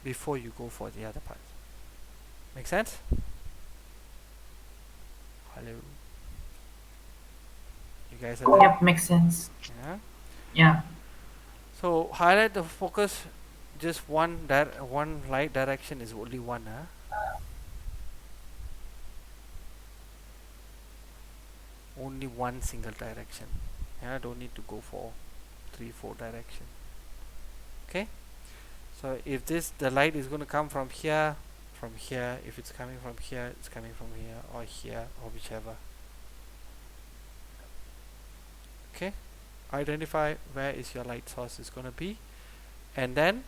before you go for the other part. Make sense? Hello, you guys are there? Yep, makes sense. Yeah. Yeah. So highlight the focus. Just one light direction is only one. Only one single direction. Yeah, don't need to go for 3-4 direction. Okay. So if the light is going to come from here, if it's coming from here, it's coming from here, or whichever. Okay, identify where is your light source is going to be, and then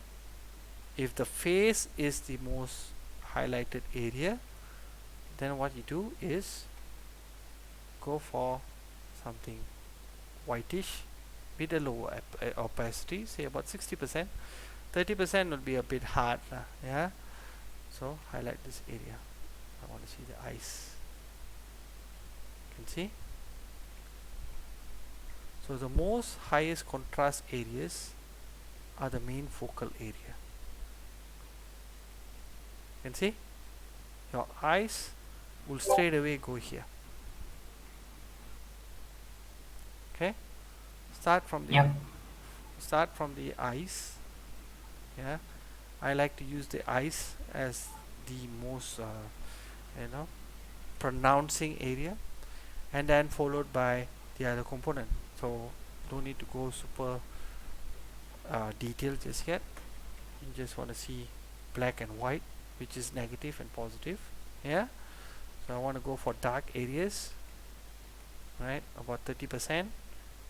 if the face is the most highlighted area, then what you do is go for something whitish with a lower opacity, say about 60%. 30% will be a bit hard, yeah. So highlight this area. I want to see the eyes. You can see. So the most highest contrast areas are the main focal area. You can see your eyes will straight away go here. Okay, start from the Yep. eyes. Yeah, I like to use the eyes as the most pronouncing area, and then followed by the other component. So don't need to go super detailed just yet. You just want to see black and white, which is negative and positive. Yeah, so I want to go for dark areas, right, about 30%.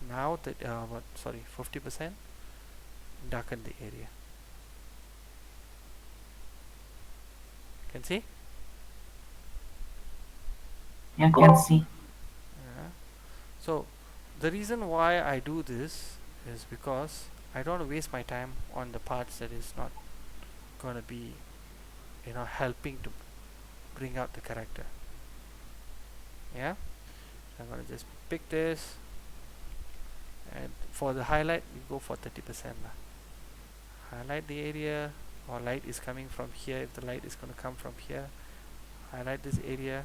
Now that 50%, darken the area. Can see? Yeah, can see. Yeah. So the reason why I do this is because I don't want to waste my time on the parts that is not going to be helping to bring out the character. Yeah, so I'm going to just pick this, and for the highlight we go for 30%. Highlight the area, or light is coming from here. If the light is going to come from here, highlight this area,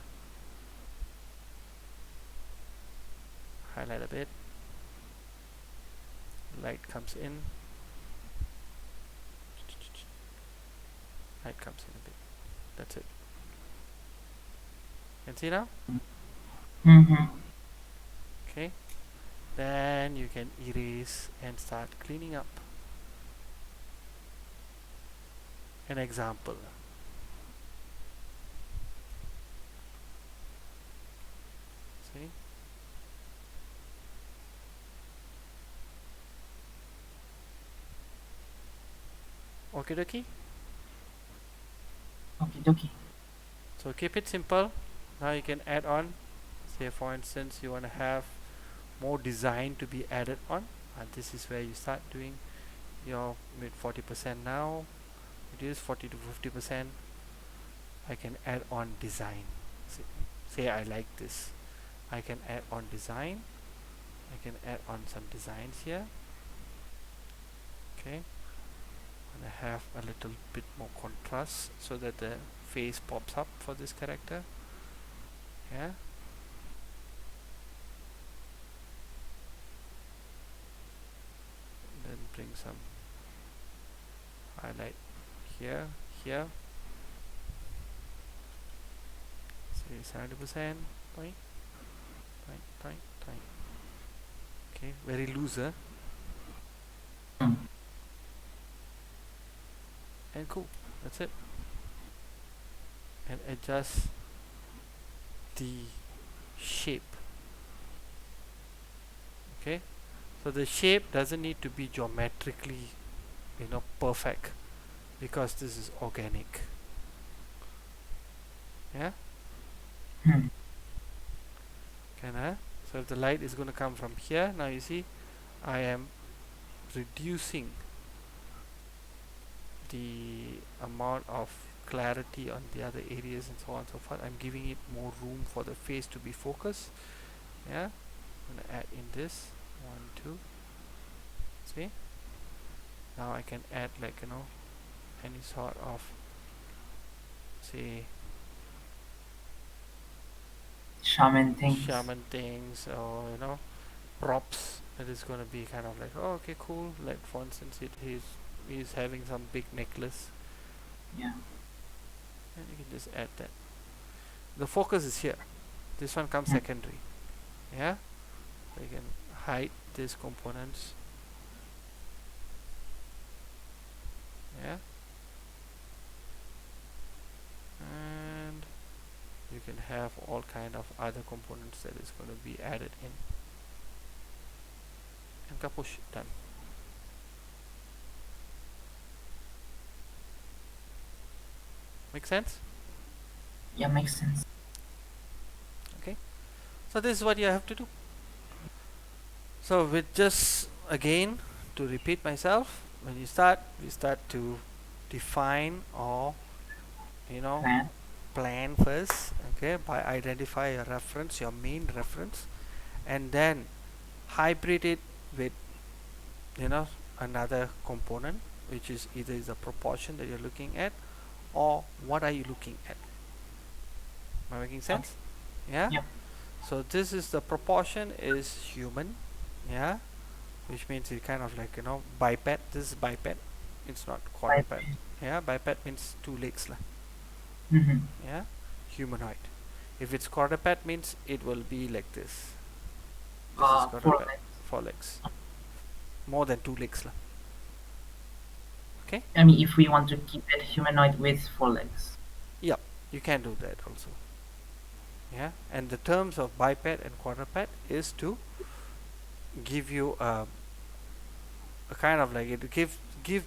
highlight a bit, light comes in, light comes in a bit. That's it. Can see now? Mm-hmm. Okay, then you can erase and start cleaning up. An example. See? Okie dokie. Okay, dokie. So keep it simple. Now you can add on. Say for instance you want to have more design to be added on, and this is where you start doing your mid 40% now. Reduce 40 to 50%. I can add on design. Say I like this. I can add on design. I can add on some designs here. Okay. And I have a little bit more contrast so that the face pops up for this character. Yeah. Then bring some highlight here, say 70%. Point. Okay, very loose, Mm. and cool. That's it. And adjust the shape. Okay, so the shape doesn't need to be geometrically perfect, because this is organic. Yeah. Hmm. So if the light is going to come from here, now you see I am reducing the amount of clarity on the other areas and so on and so forth. I'm giving it more room for the face to be focused. Yeah, I'm going to add in this 1 2. See, now I can add like any sort of, say, Shaman things. shaman things, or props. It is going to be kind of like, oh, okay, cool. Like for instance, he's having some big necklace, Yeah. and you can just add that. The focus is here. This one comes Hmm. secondary. Yeah, so you can hide these components. Yeah, and you can have all kind of other components that is going to be added in. And kapush, done. Make sense? Yeah, makes sense. Okay, so this is what you have to do. So with just, again, to repeat myself, when you start, we start to define, or Plan. plan first, okay, by identify a reference, your main reference, and then hybrid it with another component, which is either is the proportion that you're looking at, or what are you looking at. Am I making sense? Yeah. Yep. So this is the proportion is human. Yeah, which means it kind of like biped. This is biped, it's not quadruped. Yeah, biped means 2 legs lah. Mm-hmm. Yeah, humanoid. If it's quadruped, means it will be like this. This is 4 quadruped. legs. 4 legs, more than 2 legs lah. Okay. I mean, if we want to keep it humanoid with 4 legs. Yep, you can do that also. Yeah, and the terms of biped and quadruped is to give you a kind of like, it give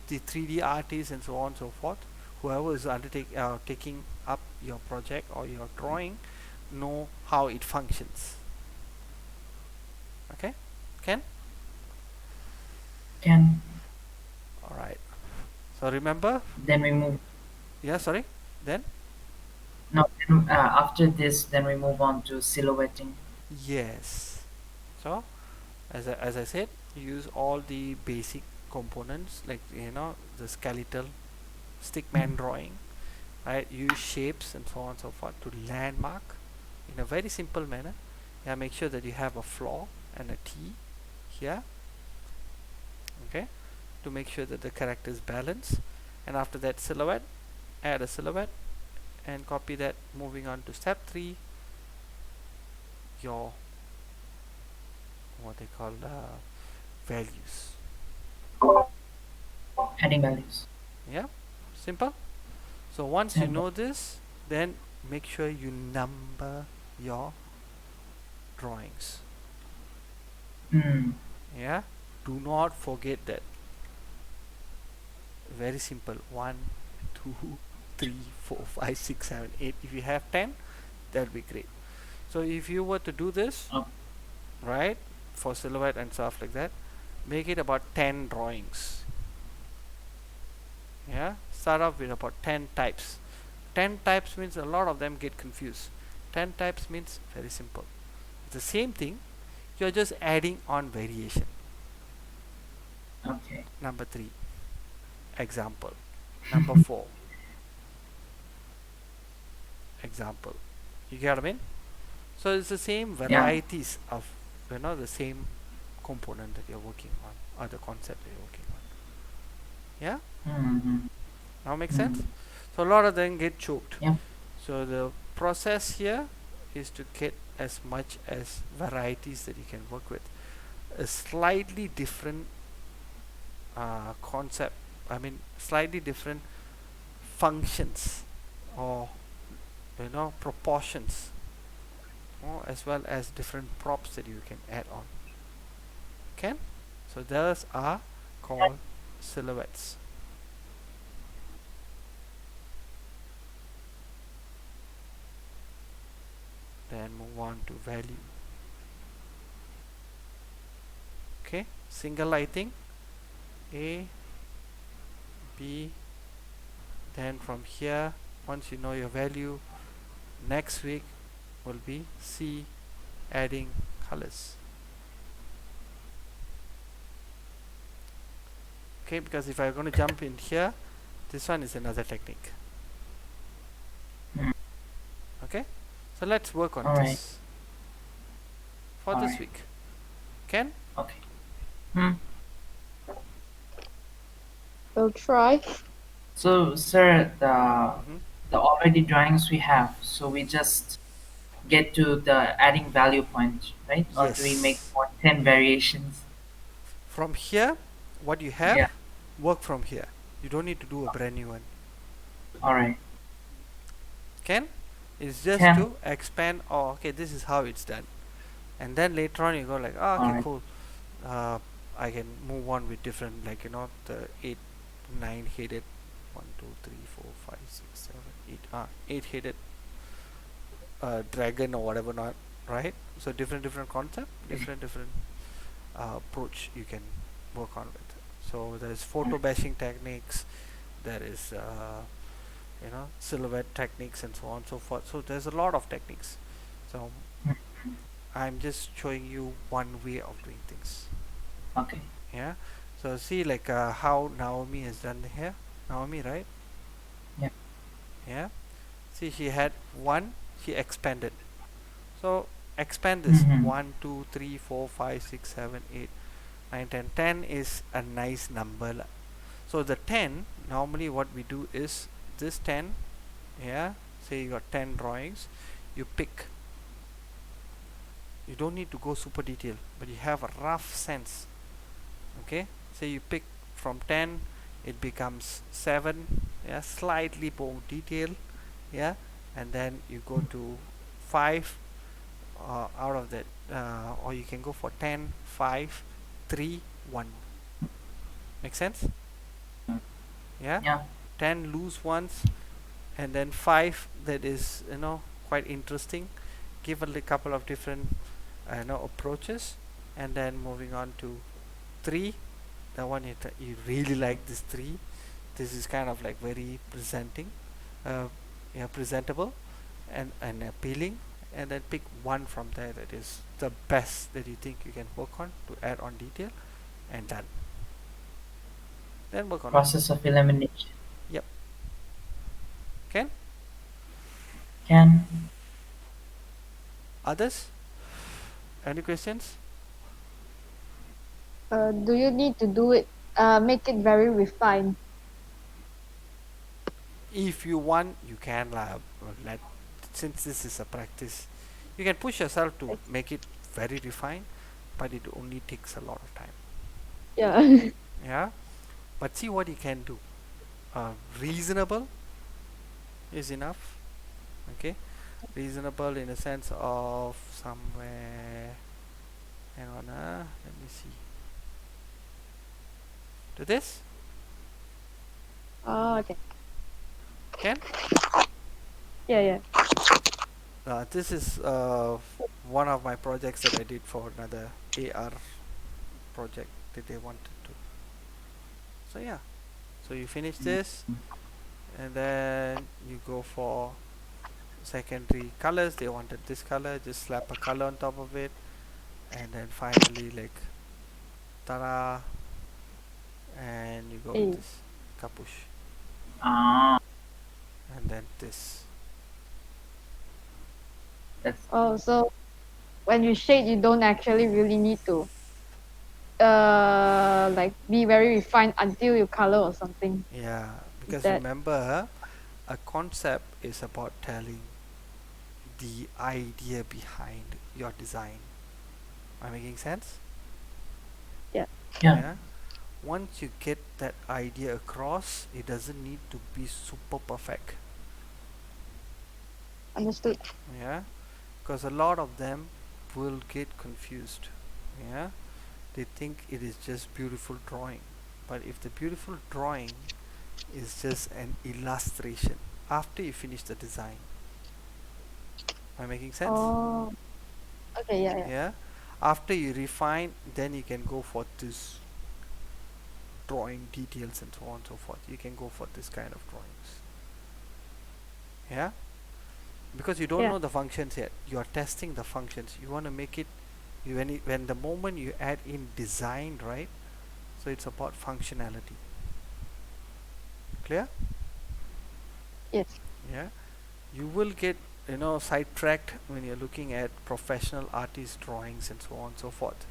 the 3D artists and so on and so forth, whoever is taking up your project or your drawing, know how it functions. Okay, Ken? Can. All right. So remember, Then we move. yeah, sorry. Then No. Then, after this, then we move on to silhouetting. yes. So as I said, use all the basic components, like the skeletal stickman drawing, right? Use shapes and so on and so forth to landmark in a very simple manner. Yeah, make sure that you have a floor and a T here, okay, to make sure that the character is balanced. And after that, silhouette, add a silhouette and copy that. Moving on to step 3, your what they call values. Adding values. Yeah, simple. So once you know this, then make sure you number your drawings. Mm. Yeah, do not forget that. Very simple. 1 2 3 4 5 6 7 8. If you have 10, that'll be great. So if you were to do this, Oh. right, for silhouette and stuff like that, make it about 10 drawings. Yeah, start off with about 10 types. 10 types means a lot of them get confused. 10 types means very simple. It's the same thing, you're just adding on variation. Okay. Number 3, example. Number 4, example. You get what I mean? So it's the same varieties of the same component that you're working on, or the concept that you're working on. Yeah, Mm-hmm. now make sense? So a lot of them get choked. Yep. So the process here is to get as much as varieties that you can work with. A slightly different concept, I mean slightly different functions, or proportions as well as different props that you can add on. Okay, so those are called silhouettes. Then move on to value. Okay, single lighting, A, B, then from here, once you know your value, next week will be C, adding colors. Okay, because if I'm going to jump in here, this one is another technique. Okay, so let's work on Alright. this for this Alright. week. Ken? Okay. We'll try. So, sir, Mm-hmm. the already drawings we have, so we just get to the adding value point, right? Or do we make Yes. more 10 variations? From here, what you have, Yeah. work from here. You don't need to do a brand new one. Alright. Ken? It's just Can. to expand. Oh, okay, this is how it's done. And then later on, you go like, oh, okay, Alright. cool. I can move on with different, like, the 8, 9 headed, 1, 2, 3, 4, 5, 6, 7, 8 headed dragon or whatever, not right. So different concept, different approach you can work on with. So there's photo bashing techniques, there is silhouette techniques, and so on and so forth. So there's a lot of techniques. So I'm just showing you one way of doing things. Okay. Yeah. So see, like how Naomi has done here. Naomi, right? Yeah. Yeah. See, she had one, she expanded. So expand this. Mhm. 1, 2, 3, 4, 5, 6, 7, 8, 9, 10. 10 is a nice number. So the 10, normally what we do is this 10, yeah, say you got 10 drawings, you pick. You don't need to go super detailed, but you have a rough sense. Okay, say you pick from 10, it becomes 7, yeah, slightly more detail, yeah, and then you go to 5 out of that, or you can go for 10, 5, 3, 1. Make sense? Yeah, Yeah. 10 loose ones, and then 5 that is quite interesting. Give a couple of different approaches, and then moving on to 3, the one you really like. This 3, this is kind of like very presentable and appealing, and then pick one from there that is the best that you think you can work on to add on detail, and done. Then work on it. Process of elimination. Yep. Okay. Can. Others? Any questions? Do you need to do it? Make it very refined. If you want, you can let, since this is a practice, you can push yourself to make it very refined, but it only takes a lot of time. Yeah. Yeah, but see what you can do. Reasonable is enough. Okay, reasonable in a sense of somewhere. Hang on, let me see. To this, Oh, okay. can Yeah. this is one of my projects that I did for another AR project that they wanted to. So yeah, so you finish this, and then you go for secondary colors. They wanted this color, just slap a color on top of it, and then finally, like, ta-da, and you go with Hey. this capuche, Ah. and then this. That's. Oh, so when you shade, you don't actually really need to like be very refined until you color or something. Yeah, because That remember, a concept is about telling the idea behind your design. Am I making sense? yeah. Yeah. Yeah. Once you get that idea across, it doesn't need to be super perfect. Understood. Yeah. because a lot of them will get confused. Yeah, they think it is just beautiful drawing, but if the beautiful drawing is just an illustration after you finish the design, am I making sense? Oh, okay, yeah, yeah. Yeah, after you refine, then you can go for this drawing details and so on and so forth. You can go for this kind of drawings. Yeah, because you don't Yeah. know the functions yet, you are testing the functions. You want to make it, when the moment you add in design, right? So it's about functionality. Clear? Yes. Yeah, you will get, sidetracked when you're looking at professional artist drawings and so on and so forth.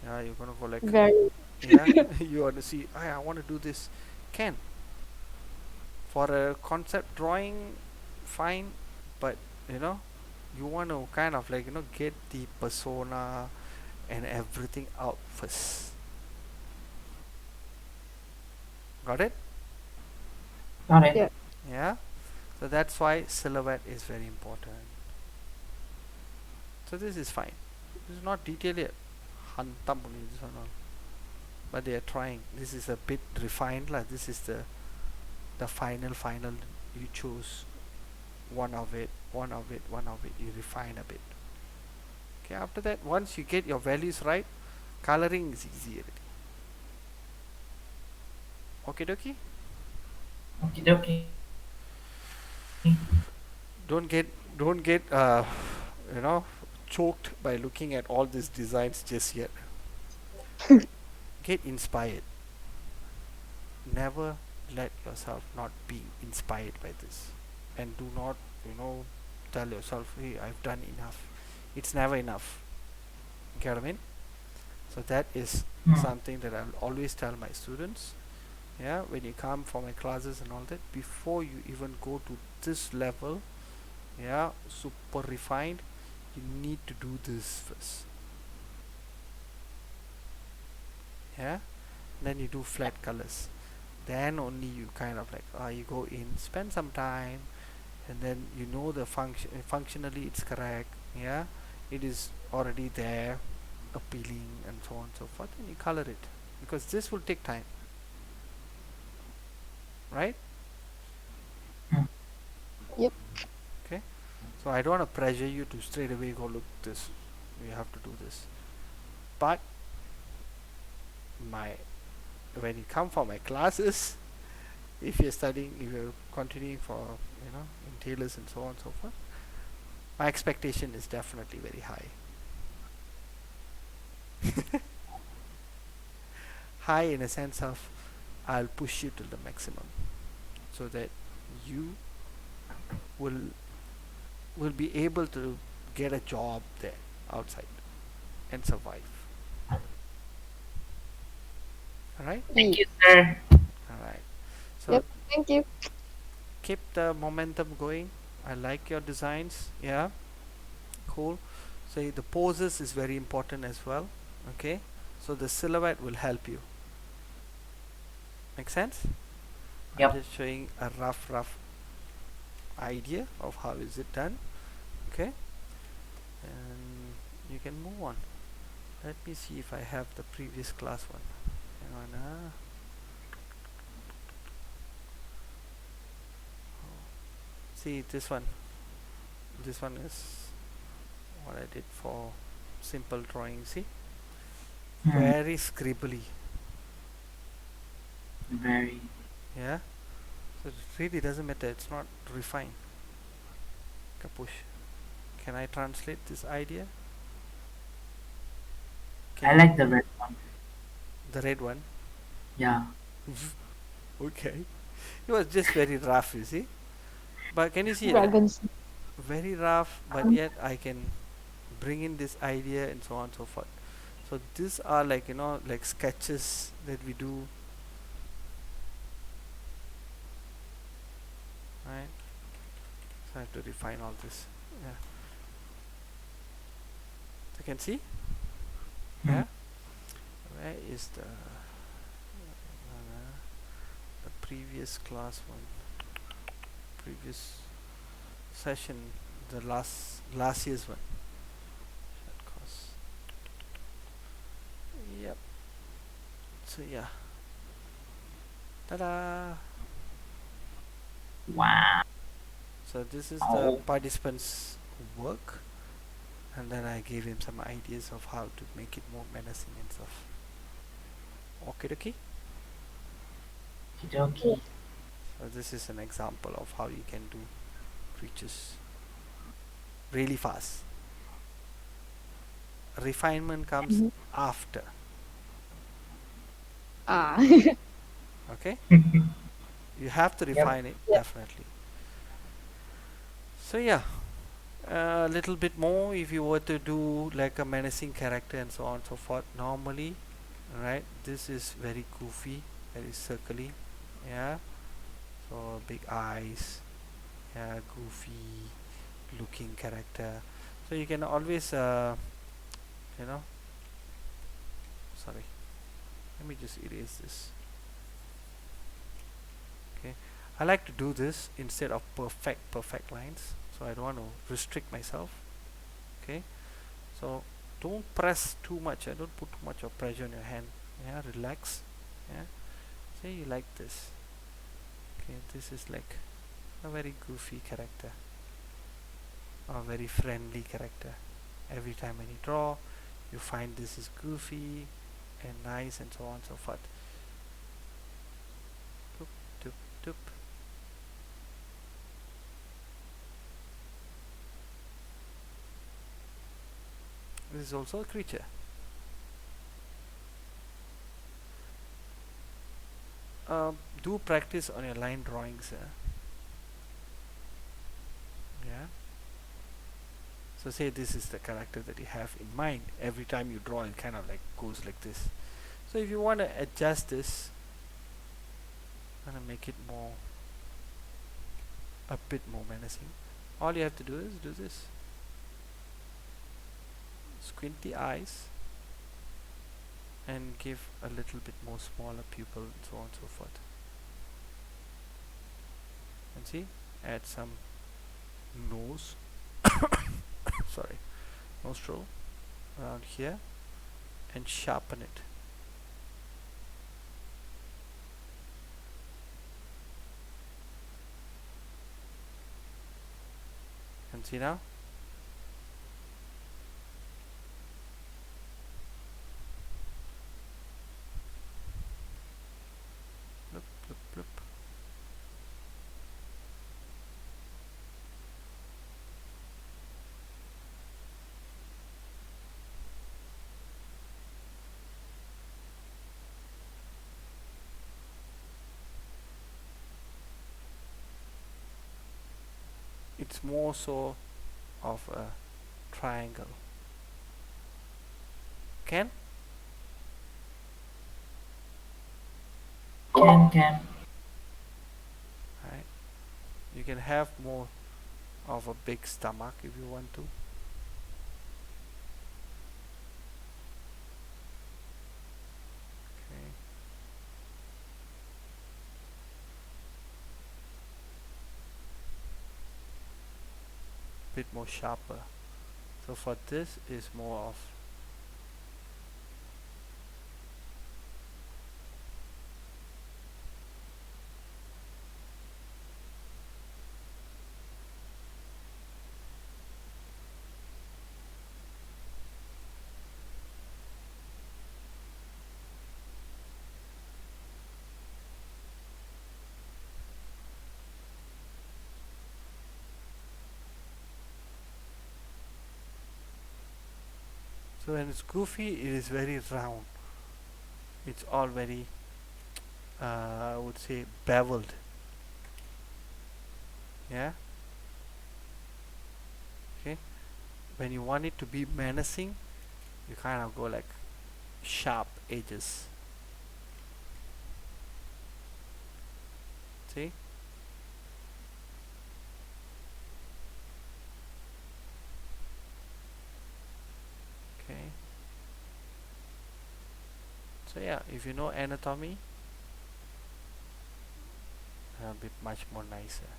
Yeah, you're gonna go like, Very. yeah, you want to see, I want to do this. Can, for a concept drawing, fine, but you know you want to kind of like, get the persona and everything out first. Got it? Got it. Yeah. Yeah, so that's why silhouette is very important. So this is fine, this is not detailed yet. Hantam only this one all. But they are trying. This is a bit refined lah. This is the final. You choose one of it, you refine a bit. Okay, after that, once you get your values right, coloring is easy already. Okay dokie. Okie dokie. Don't get you know choked by looking at all these designs just yet. Get inspired. Never let yourself not be inspired by this, and do not, tell yourself, hey, I've done enough. It's never enough. Get what I mean? So that is something that I'll always tell my students. Yeah, when you come for my classes and all that, before you even go to this level, yeah, super refined, you need to do this first. Yeah, then you do flat colors, then only you kind of like, you go in, spend some time, and then the functionally it's correct. Yeah, it is already there, appealing and so on and so forth, and you color it, because this will take time, right? Yep. Okay, so I don't want to pressure you to straight away go look this, you have to do this. But my when you come for my classes, if you're studying, if you're continuing for, in tailors and so on and so forth, my expectation is definitely very high. High in a sense of, I'll push you to the maximum, so that you will be able to get a job there outside and survive. Alright? Thank you, sir. Alright. So Yep. Thank you. keep the momentum going. I like your designs. Yeah, cool. So the poses is very important as well. Okay, so the silhouette will help you. Make sense? Yep. I'm just showing a rough idea of how is it done. Okay, and you can move on. Let me see if I have the previous class one. Hang on. See this one. This one is what I did for simple drawing. See, very scribbly. Very. Yeah, so it really doesn't matter, it's not refined. Kapush. Can I translate this idea? I like the red one. The red one. Yeah. Okay, it was just very rough, you see, but can you see it? Dragons. Very rough, but yet I can bring in this idea and so on and so forth. So these are like, like sketches that we do, right? So I have to refine all this. Yeah, so you can see. Yeah, where is the previous class one, previous session the last year's one. Short course. Yep. So yeah. Ta-da! Wow. So this is the participant's work, and then I gave him some ideas of how to make it more menacing and stuff. Okay. Okie So this is an example of how you can do creatures really fast. Refinement comes after. Ah. Okay, you have to Yep. refine it definitely. So yeah, a little bit more if you were to do like a menacing character and so on and so forth. Normally, right, this is very goofy, very circly, yeah. So big eyes, yeah, goofy looking character. So you can always, you know, sorry, let me just erase this. Okay, I like to do this instead of perfect lines, so I don't want to restrict myself. Okay, so don't press too much. I don't put too much of pressure on your hand. Yeah, relax. Yeah, say you like this. Okay, this is like a very goofy character, a very friendly character. Every time when you draw, you find this is goofy and nice and so on and so forth. Doop, doop, doop. This is also a creature. Do practice on your line drawings. Yeah. So say this is the character that you have in mind. Every time you draw, it kind of like goes like this. So if you want to adjust this, I'm gonna make it more, a bit more menacing. All you have to do is do this. Squint the eyes and give a little bit more smaller pupil and so on and so forth. And see, add some nose, sorry, nostril around here and sharpen it. And see now? Bloop, bloop, bloop. It's more so of a triangle. Can? Can. Right. You can have more of a big stomach if you want to. Okay. Bit more sharper. So for this is more of so when it's goofy, it is very round. It's all very, I would say, beveled. Yeah. Okay. When you want it to be menacing, you kind of go like sharp edges. See? Okay. So yeah, if you know anatomy, it'll be much more nicer.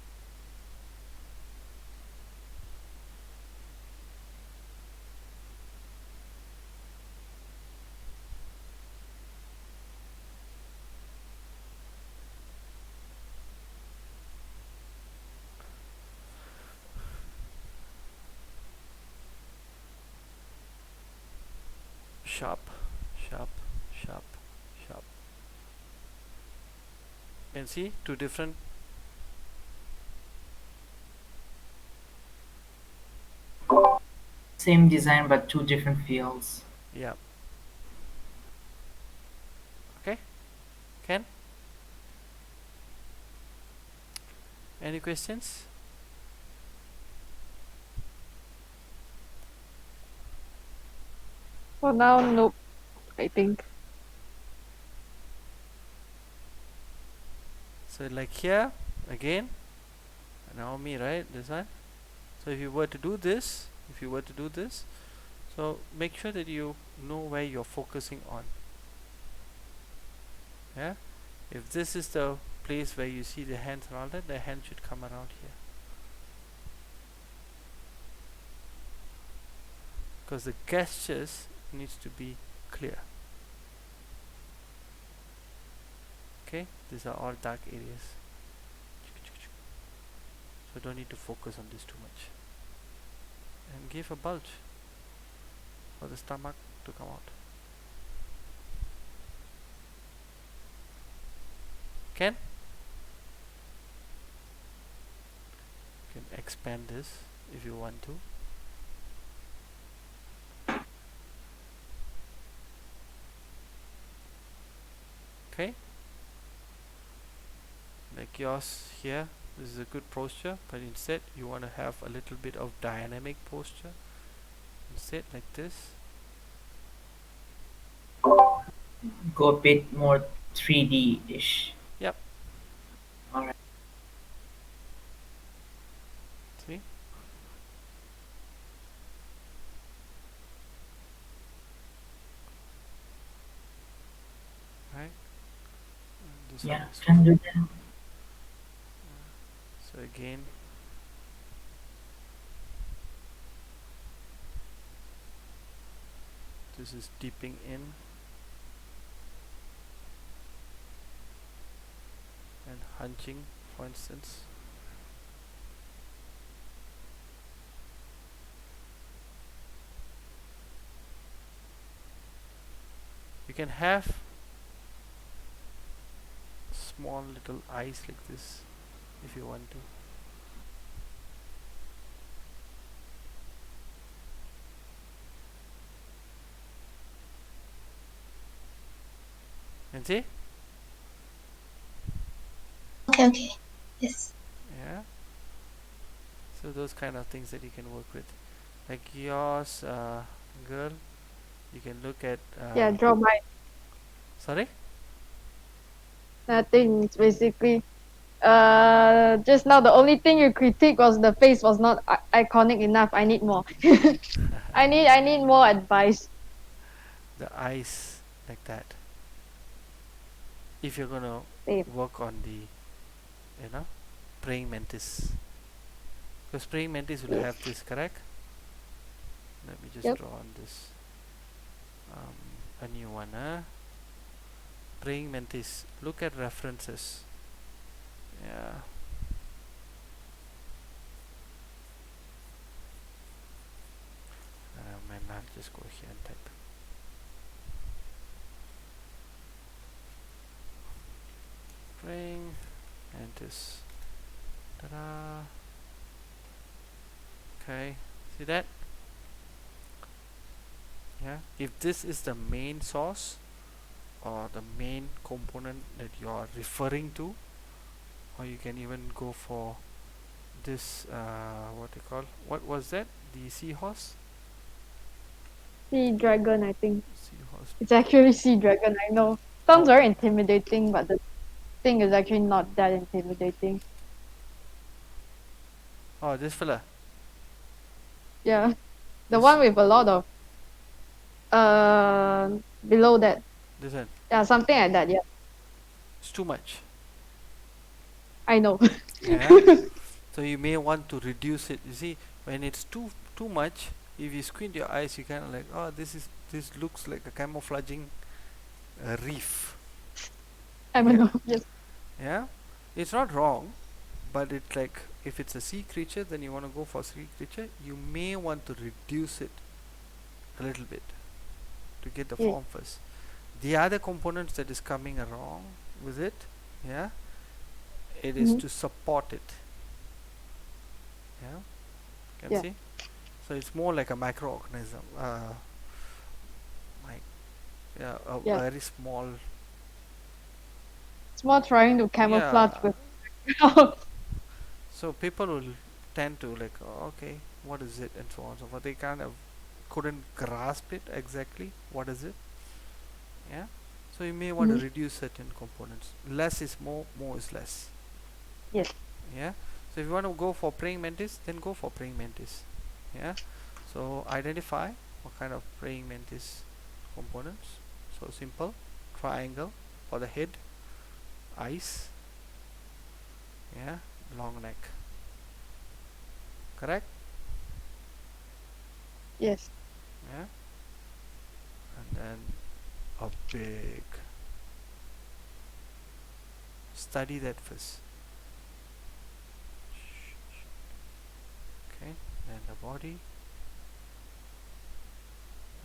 sharp, sharp, sharp, sharp. Can see two different. Same design but two different fields. Yeah. Okay. Ken, any questions? For now, nope. I think. So like here again, Naomi, right? This one. So if you were to do this, so make sure that you know where you're focusing on. Yeah. If this is the place where you see the hands and all that, the hand should come around here. Because the gestures needs to be clear. Okay, these are all dark areas. So don't need to focus on this too much. And give a bulge for the stomach to come out. Can? You can expand this if you want to. Okay, like yours here, this is a good posture, but instead you want to have a little bit of dynamic posture. Instead, like this. Go a bit more 3D-ish. Yep. Alright. See? Right? And this Yeah, one is can do that. so again, this is dipping in and hunching, for instance. You can have small little eyes like this if you want to. And see? Okay. Yes. Yeah. So those kind of things that you can work with. Like yours, girl, you can look at. Yeah, draw my Sorry? nothing. It's basically. Just now the only thing you critique was the face was not iconic enough. I need more. I need more advice. The eyes like that. If you're gonna Same. work on the, praying mantis. Because praying mantis will have this, correct? Let me just Yep. draw on this. A new one, huh? Praying mantis. Look at references. Yeah. Man, I'll just go here and type. Praying mantis. Ta-da. Okay, see that? Yeah, if this is the main source or the main component that you are referring to, or you can even go for this, what was that? The seahorse? Sea dragon, I think. Seahorse. It's actually sea dragon. I know. Sounds Oh. very intimidating, but the thing is actually not that intimidating. Oh, this fella. Yeah, the This- one with a lot of below that. This one. Yeah, something like that. Yeah, It's too much. I know. Yeah. So you may want to reduce it. You see, when it's too much, if you squint your eyes, you kind of like, oh, this looks like a camouflaging reef. I don't know. Yes. Yeah, it's not wrong, but it's like if it's a sea creature, then you want to go for sea creature. You may want to reduce it a little bit. to get the Yeah. form first. The other components that is coming along with it, yeah, it is Mm-hmm. to support it. Yeah, can Yeah. see. So it's more like a microorganism, like yeah, a Yeah. very small. It's more trying to camouflage Yeah. with. So people will tend to like, oh, okay, what is it, and so on and so forth. They kind of couldn't grasp it exactly. What is it? Yeah. So you may want to Mhm. reduce certain components. Less is more, more is less. Yes. Yeah. So if you want to go for praying mantis, then go for praying mantis. Yeah. So identify what kind of praying mantis components. So simple, triangle for the head, eyes, yeah, long neck. Correct? Yes. Yeah. And then a big. Study that first. Okay. Then the body,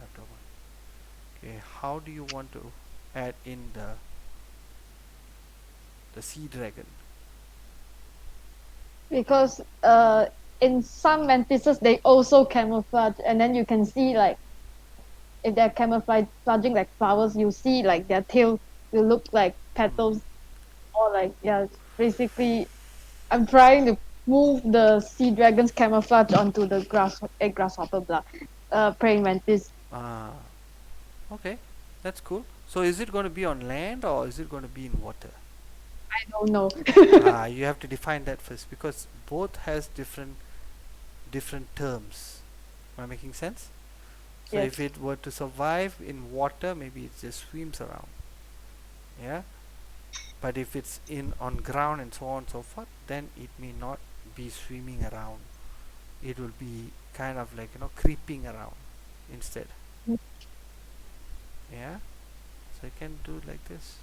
abdomen. Okay. How do you want to add in the sea dragon? Because in some mantises they also camouflage, and then you can see like if they're camouflaging like flowers, you see like their tail will look like petals, or like yeah. Basically, I'm trying to move the sea dragon's camouflage onto the grasshopper praying mantis. Ah. Okay. That's cool. So is it going to be on land or is it going to be in water? I don't know. You have to define that first because both has different terms. Am I making sense? So if Yes. it were to survive in water, maybe it just swims around. Yeah. But if it's in on ground and so on and so forth, then it may not be swimming around. It will be kind of like creeping around instead. Yeah. So you can do like this.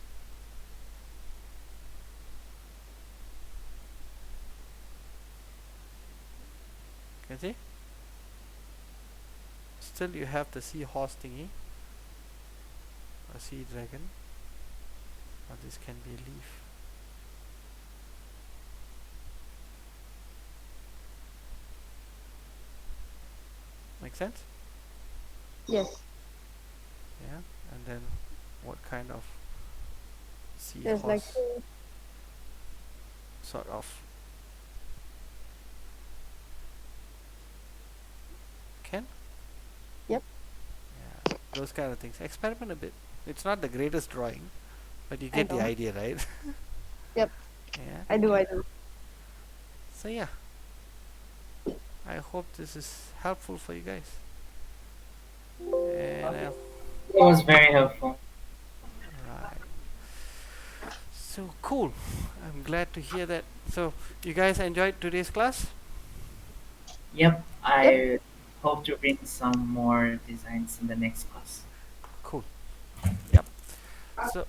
Can you see? Still you have the seahorse thingy, a sea dragon, or this can be a leaf. Make sense? Yes. Yeah. And then what kind of There's like seahorse two. sort of can? Yep. Yeah. Those kind of things. Experiment a bit. It's not the greatest drawing, but you I get the know. idea, right? Yep. Yeah. I do. I do. So yeah, I hope this is helpful for you guys. And It was very helpful. right. So cool. I'm glad to hear that. So you guys enjoyed today's class? Yep, Yep. I hope to bring some more designs in the next class. Cool. Yep. So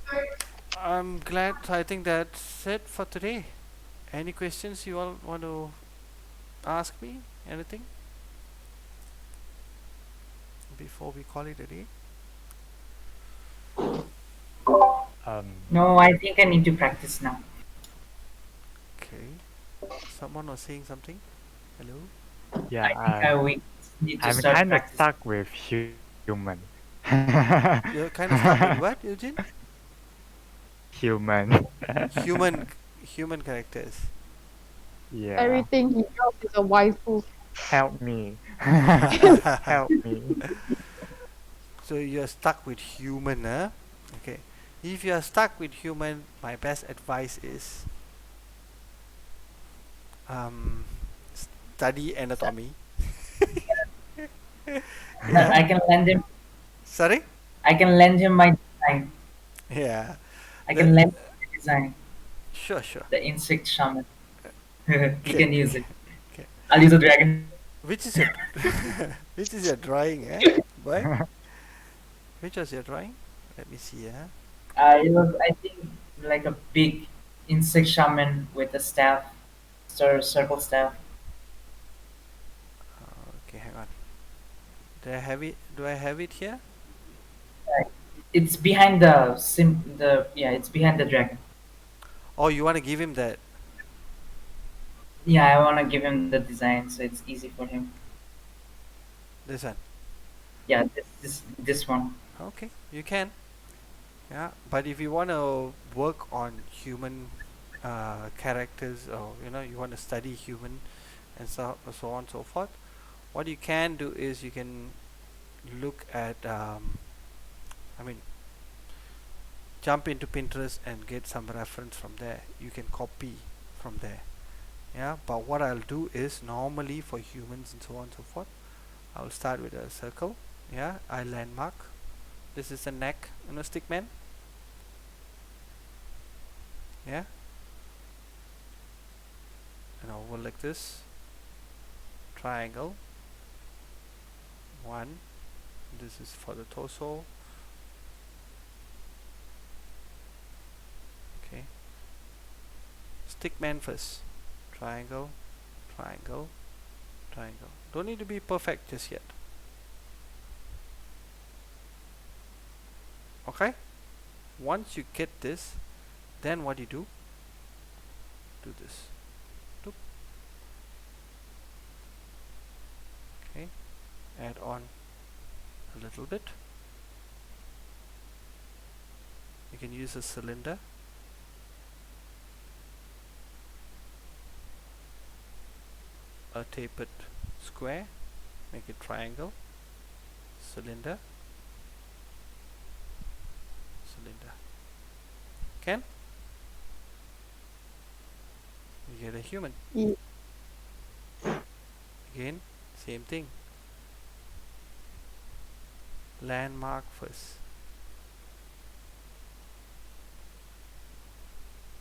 I'm glad. I think that's it for today. Any questions you all want to ask me? Anything before we call it a day? No, I think I need to practice now. Okay. Someone was saying something. Hello. Yeah, I think we need to I'm start kind of practicing. stuck with human. You're kind of stuck with what, Eugene? Human. Human, human characters. Yeah. Everything he draws is a waifu. Help me. Help me. So you're stuck with human, huh? Okay. If you're stuck with human, my best advice is um, study anatomy. I Yeah. can lend him. Sorry. I can lend him my design. Yeah. I The can lend him my design. sure, sure. The insect shaman. He Okay. can use it. Okay. I'll use a dragon. Which is your which is your drawing, eh? Boy? Which was your drawing? Let me see, huh? It was, I think, like a big insect shaman with a staff, circle staff. Okay, hang on. Do I have it? Do I have it here? It's behind the it's behind the dragon. Oh, you want to give him that? Yeah, I wanna give him the design so it's easy for him. This one. Yeah, this one. Okay, you can. Yeah, but if you want to work on human characters, or you want to study human and so on and so forth, what you can do is you can look at I mean jump into Pinterest and get some reference from there. You can copy from there. Yeah, but what I'll do is normally for humans and so on and so forth, I'll start with a circle. Yeah, I landmark. This is the neck, stick man. Yeah, and over like this. Triangle. One. This is for the torso. Okay. Stick man first. Triangle, triangle, triangle. Don't need to be perfect just yet. Okay. Once you get this, then what you do? Do this. Doop. Okay. Add on a little bit. You can use a cylinder. A tapered square. Make it triangle. Cylinder. Cylinder. Can? You get a human. Yeah. Again, same thing. Landmark first.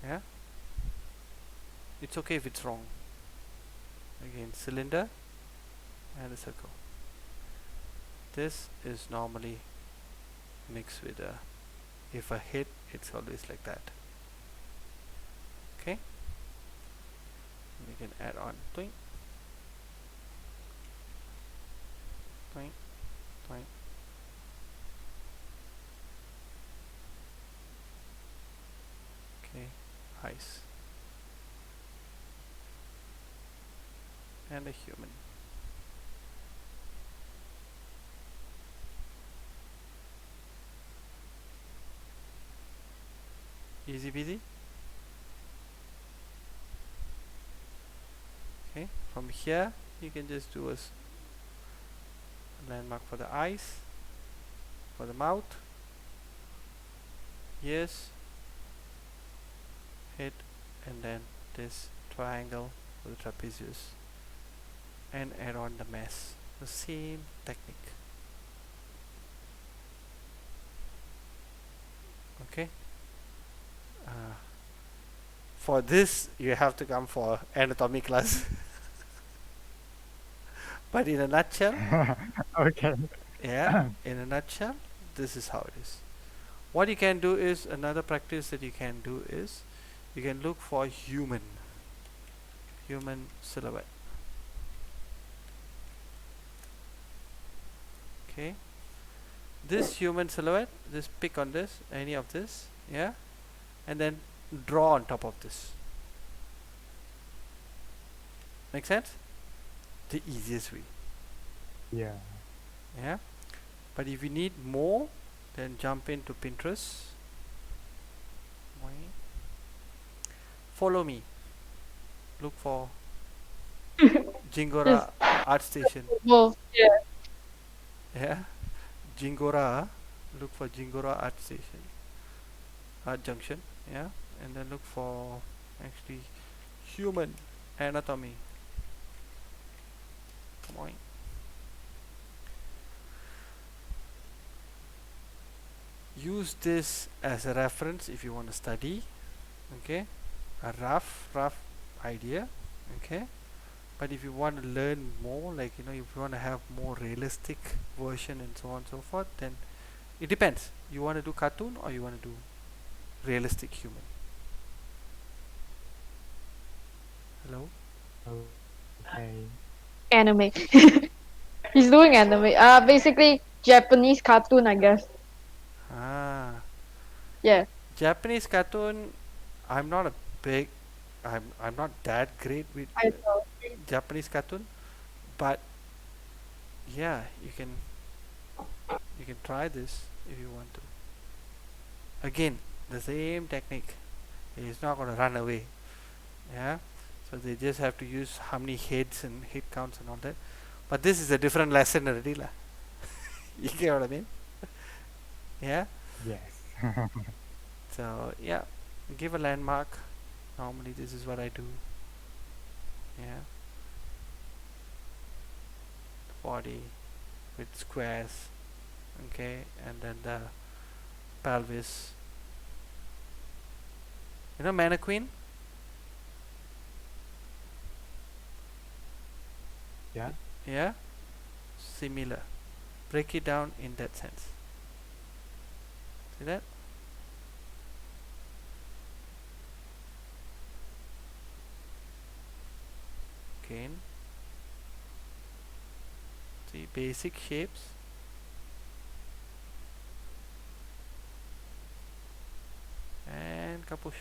Yeah, it's okay if it's wrong. Again, cylinder and a circle. This is normally mixed with a, if a hit, it's always like that. Okay, we can add on twink, twink, twink. Okay, eyes and a human. Easy peasy. Okay, from here you can just do a landmark for the eyes, for the mouth, ears, head, and then this triangle for the trapezius, and add on the mesh. The same technique. Okay. For this, you have to come for anatomy class. But in a nutshell, Okay. yeah, in a nutshell, this is how it is. What you can do is, another practice that you can do is, you can look for human silhouette. Okay, this human silhouette, just pick on this, any of this, yeah, and then draw on top of this. Make sense? The easiest way. Yeah. Yeah, but if you need more, then jump into Pinterest. Follow me. Look for Jingora Art Station. Both. Yeah. Yeah, Jingora. Look for Jingora Art Station, Art Junction. Yeah, and then look for actually human anatomy. Come on. Use this as a reference if you want to study. Okay, a rough idea. Okay, but if you want to learn more, like if you want to have more realistic version and so on and so forth, then it depends. You want to do cartoon or you want to do realistic human? Hello? Okay. Anime. He's doing anime. Basically Japanese cartoon, I guess. Ah, Yeah. Japanese cartoon, I'm not a big, I'm not that great with I know. Japanese cartoon, but yeah, you can try this if you want to. Again, the same technique. It's not gonna run away. Yeah. So they just have to use how many heads and head counts and all that. But this is a different lesson already, lah. You get what I mean? Yeah. Yes. So yeah, give a landmark. Normally this is what I do. Yeah. Body with squares. Okay, and then the pelvis. You know mannequin? Yeah. Yeah. Similar. Break it down in that sense. See that? Again. See basic shapes. And kapush.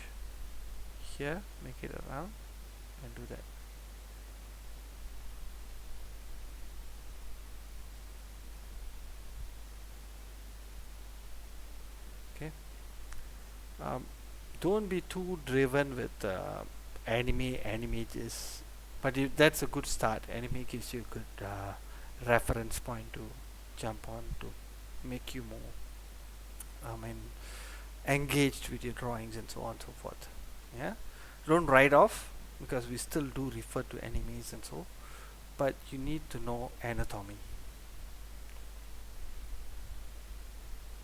Here, make it around and do that. Okay. Um, don't be too driven with anime animages, but that's a good start. Anime gives you a good reference point to jump on to make you more I mean engaged with your drawings and so on and so forth. Yeah, don't write off because we still do refer to animes and so, but you need to know anatomy.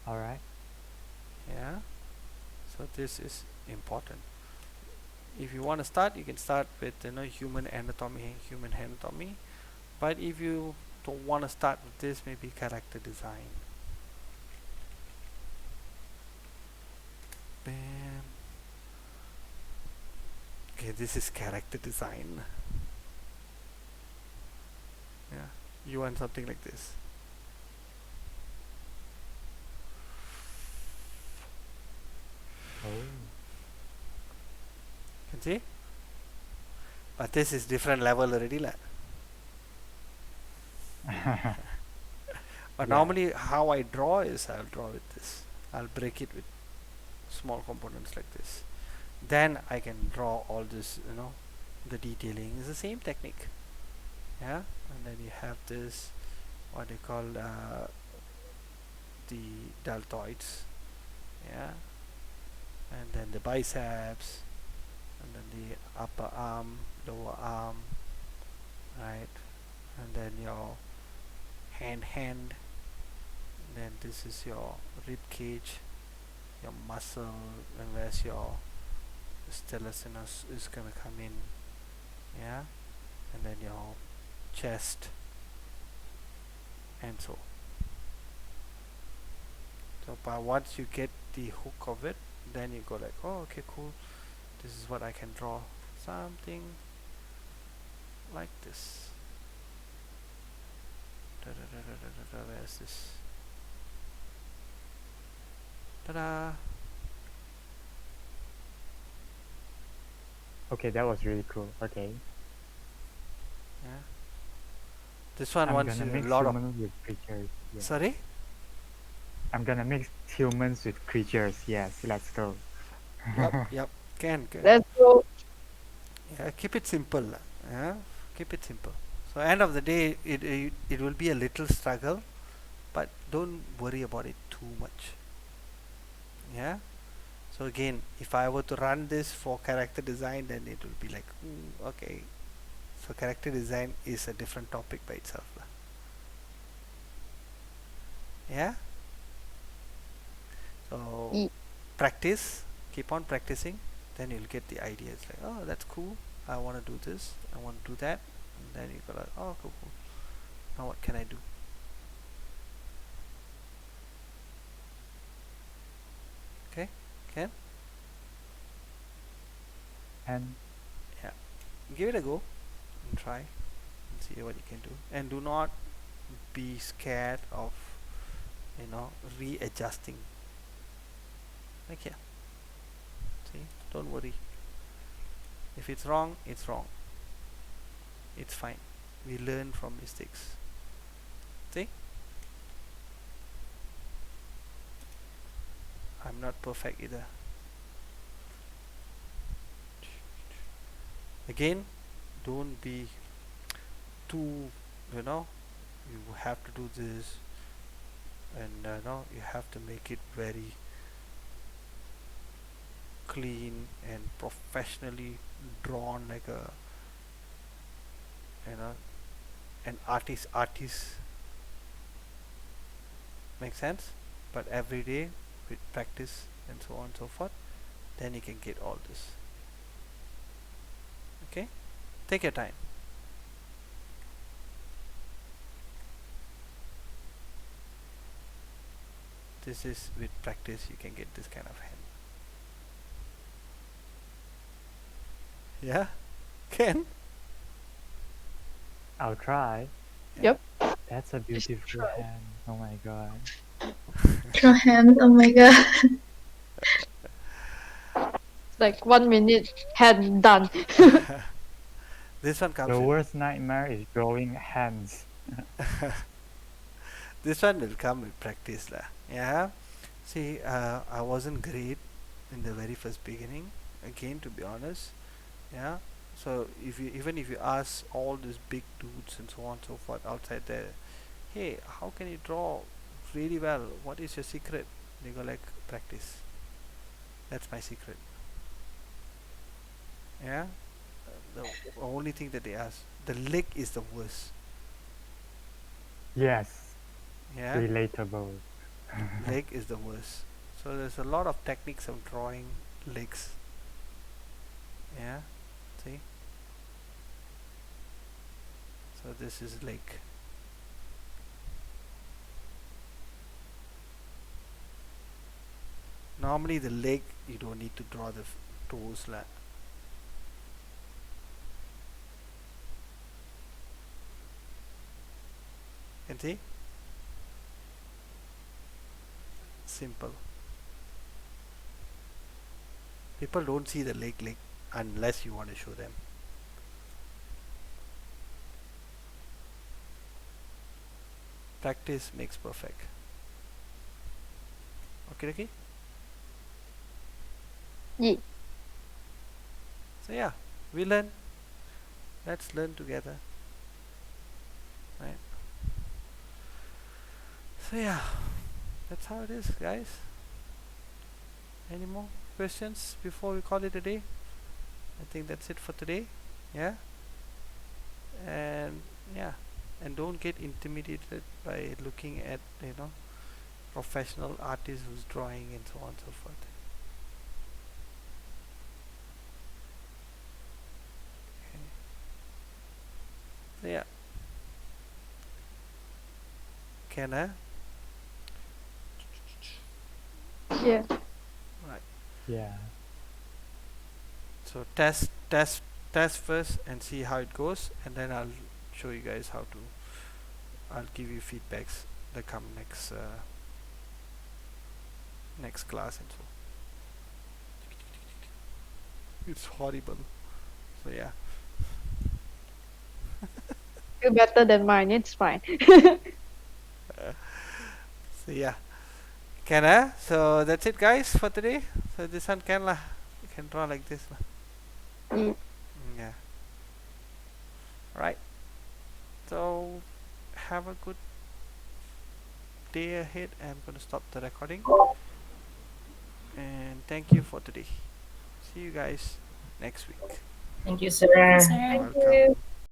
All right. Yeah, so this is important. If you want to start, you can start with human anatomy. But if you don't want to start with this, maybe character design. Bam. Okay, this is character design. Yeah, you want something like this. Oh. Can see? But this is different level already, lah. But Yeah. normally, how I draw is I'll draw with this. I'll break it with small components like this. Then I can draw all this, the detailing is the same technique. Yeah, and then you have this, what they call the deltoids. Yeah, and then the biceps, and then the upper arm, lower arm, right, and then your hand, then this is your rib cage, your muscle, and where's your stellosinus is gonna come in. Yeah, and then your chest, and so but once you get the hook of it, then you go like, oh, okay, cool, this is what I can draw, something like this. Where's this? Ta-da! Okay, that was really cool. Okay. Yeah. This one I'm wants gonna you a mix lot of. humans with creatures. Yeah. Sorry? I'm gonna mix humans with creatures. Yes, let's go. Yep. Can. Let's go. Yeah, keep it simple. Yeah, keep it simple. So end of the day, it will be a little struggle, but don't worry about it too much. Yeah. So again, if I were to run this for character design, then it will be like, okay. So character design is a different topic by itself. Yeah. So practice, keep on practicing, then you'll get the idea. It's like, oh, that's cool. I want to do this. I want to do that. And then you go like, oh, cool. Now what can I do? Okay, Ken? And Yeah. Give it a go and try and see what you can do. And do not be scared of, readjusting. Like here. See, don't worry. If it's wrong, it's wrong. It's fine. We learn from mistakes. See? I'm not perfect either. Again, don't be too, you know, you have to do this, and you have to make it very clean and professionally drawn, like a, you know, an artist. Make sense? But every day with practice and so on and so forth, then you can get all this. Okay, take your time. This is with practice you can get this kind of hand. Yeah, Ken. I'll try. Yep. That's a beautiful hand. Oh my god. Draw hands. Oh my god. It's like 1 minute, hand done. This one comes The in. worst nightmare is drawing hands. This one will come with practice lah. Yeah. See, I wasn't great in the very first beginning. Again, to be honest. Yeah. So even if you ask all these big dudes and so on and so forth outside there, hey, how can you draw really well? What is your secret? They go like practice. That's my secret. Yeah. The only thing that they ask, the leg is the worst. Yes, Yeah. relatable. Leg is the worst. So there's a lot of techniques of drawing legs. Yeah. See. So this is leg. Normally the leg you don't need to draw the toes lah. Can see? Simple. People don't see the leg unless you want to show them. Practice makes perfect. Okay. Yeah. So yeah, we learn. Let's learn together. Right. So yeah, that's how it is, guys. Any more questions before we call it a day? I think that's it for today. Yeah. And yeah, and don't get intimidated by looking at professional artists who's drawing and so on and so forth. Okay. So yeah. Can I? Yeah. Right. Yeah. So test first and see how it goes, and then I'll show you guys how to. I'll give you feedbacks that come next class and so. It's horrible. So yeah. You're better than mine. It's fine. So yeah. Can I? So that's it, guys, for today. So this one can lah. You can draw like this lah. Mm. Yeah. Right. So have a good day ahead. I'm gonna stop the recording. And thank you for today. See you guys next week. Thank you, sir. Welcome.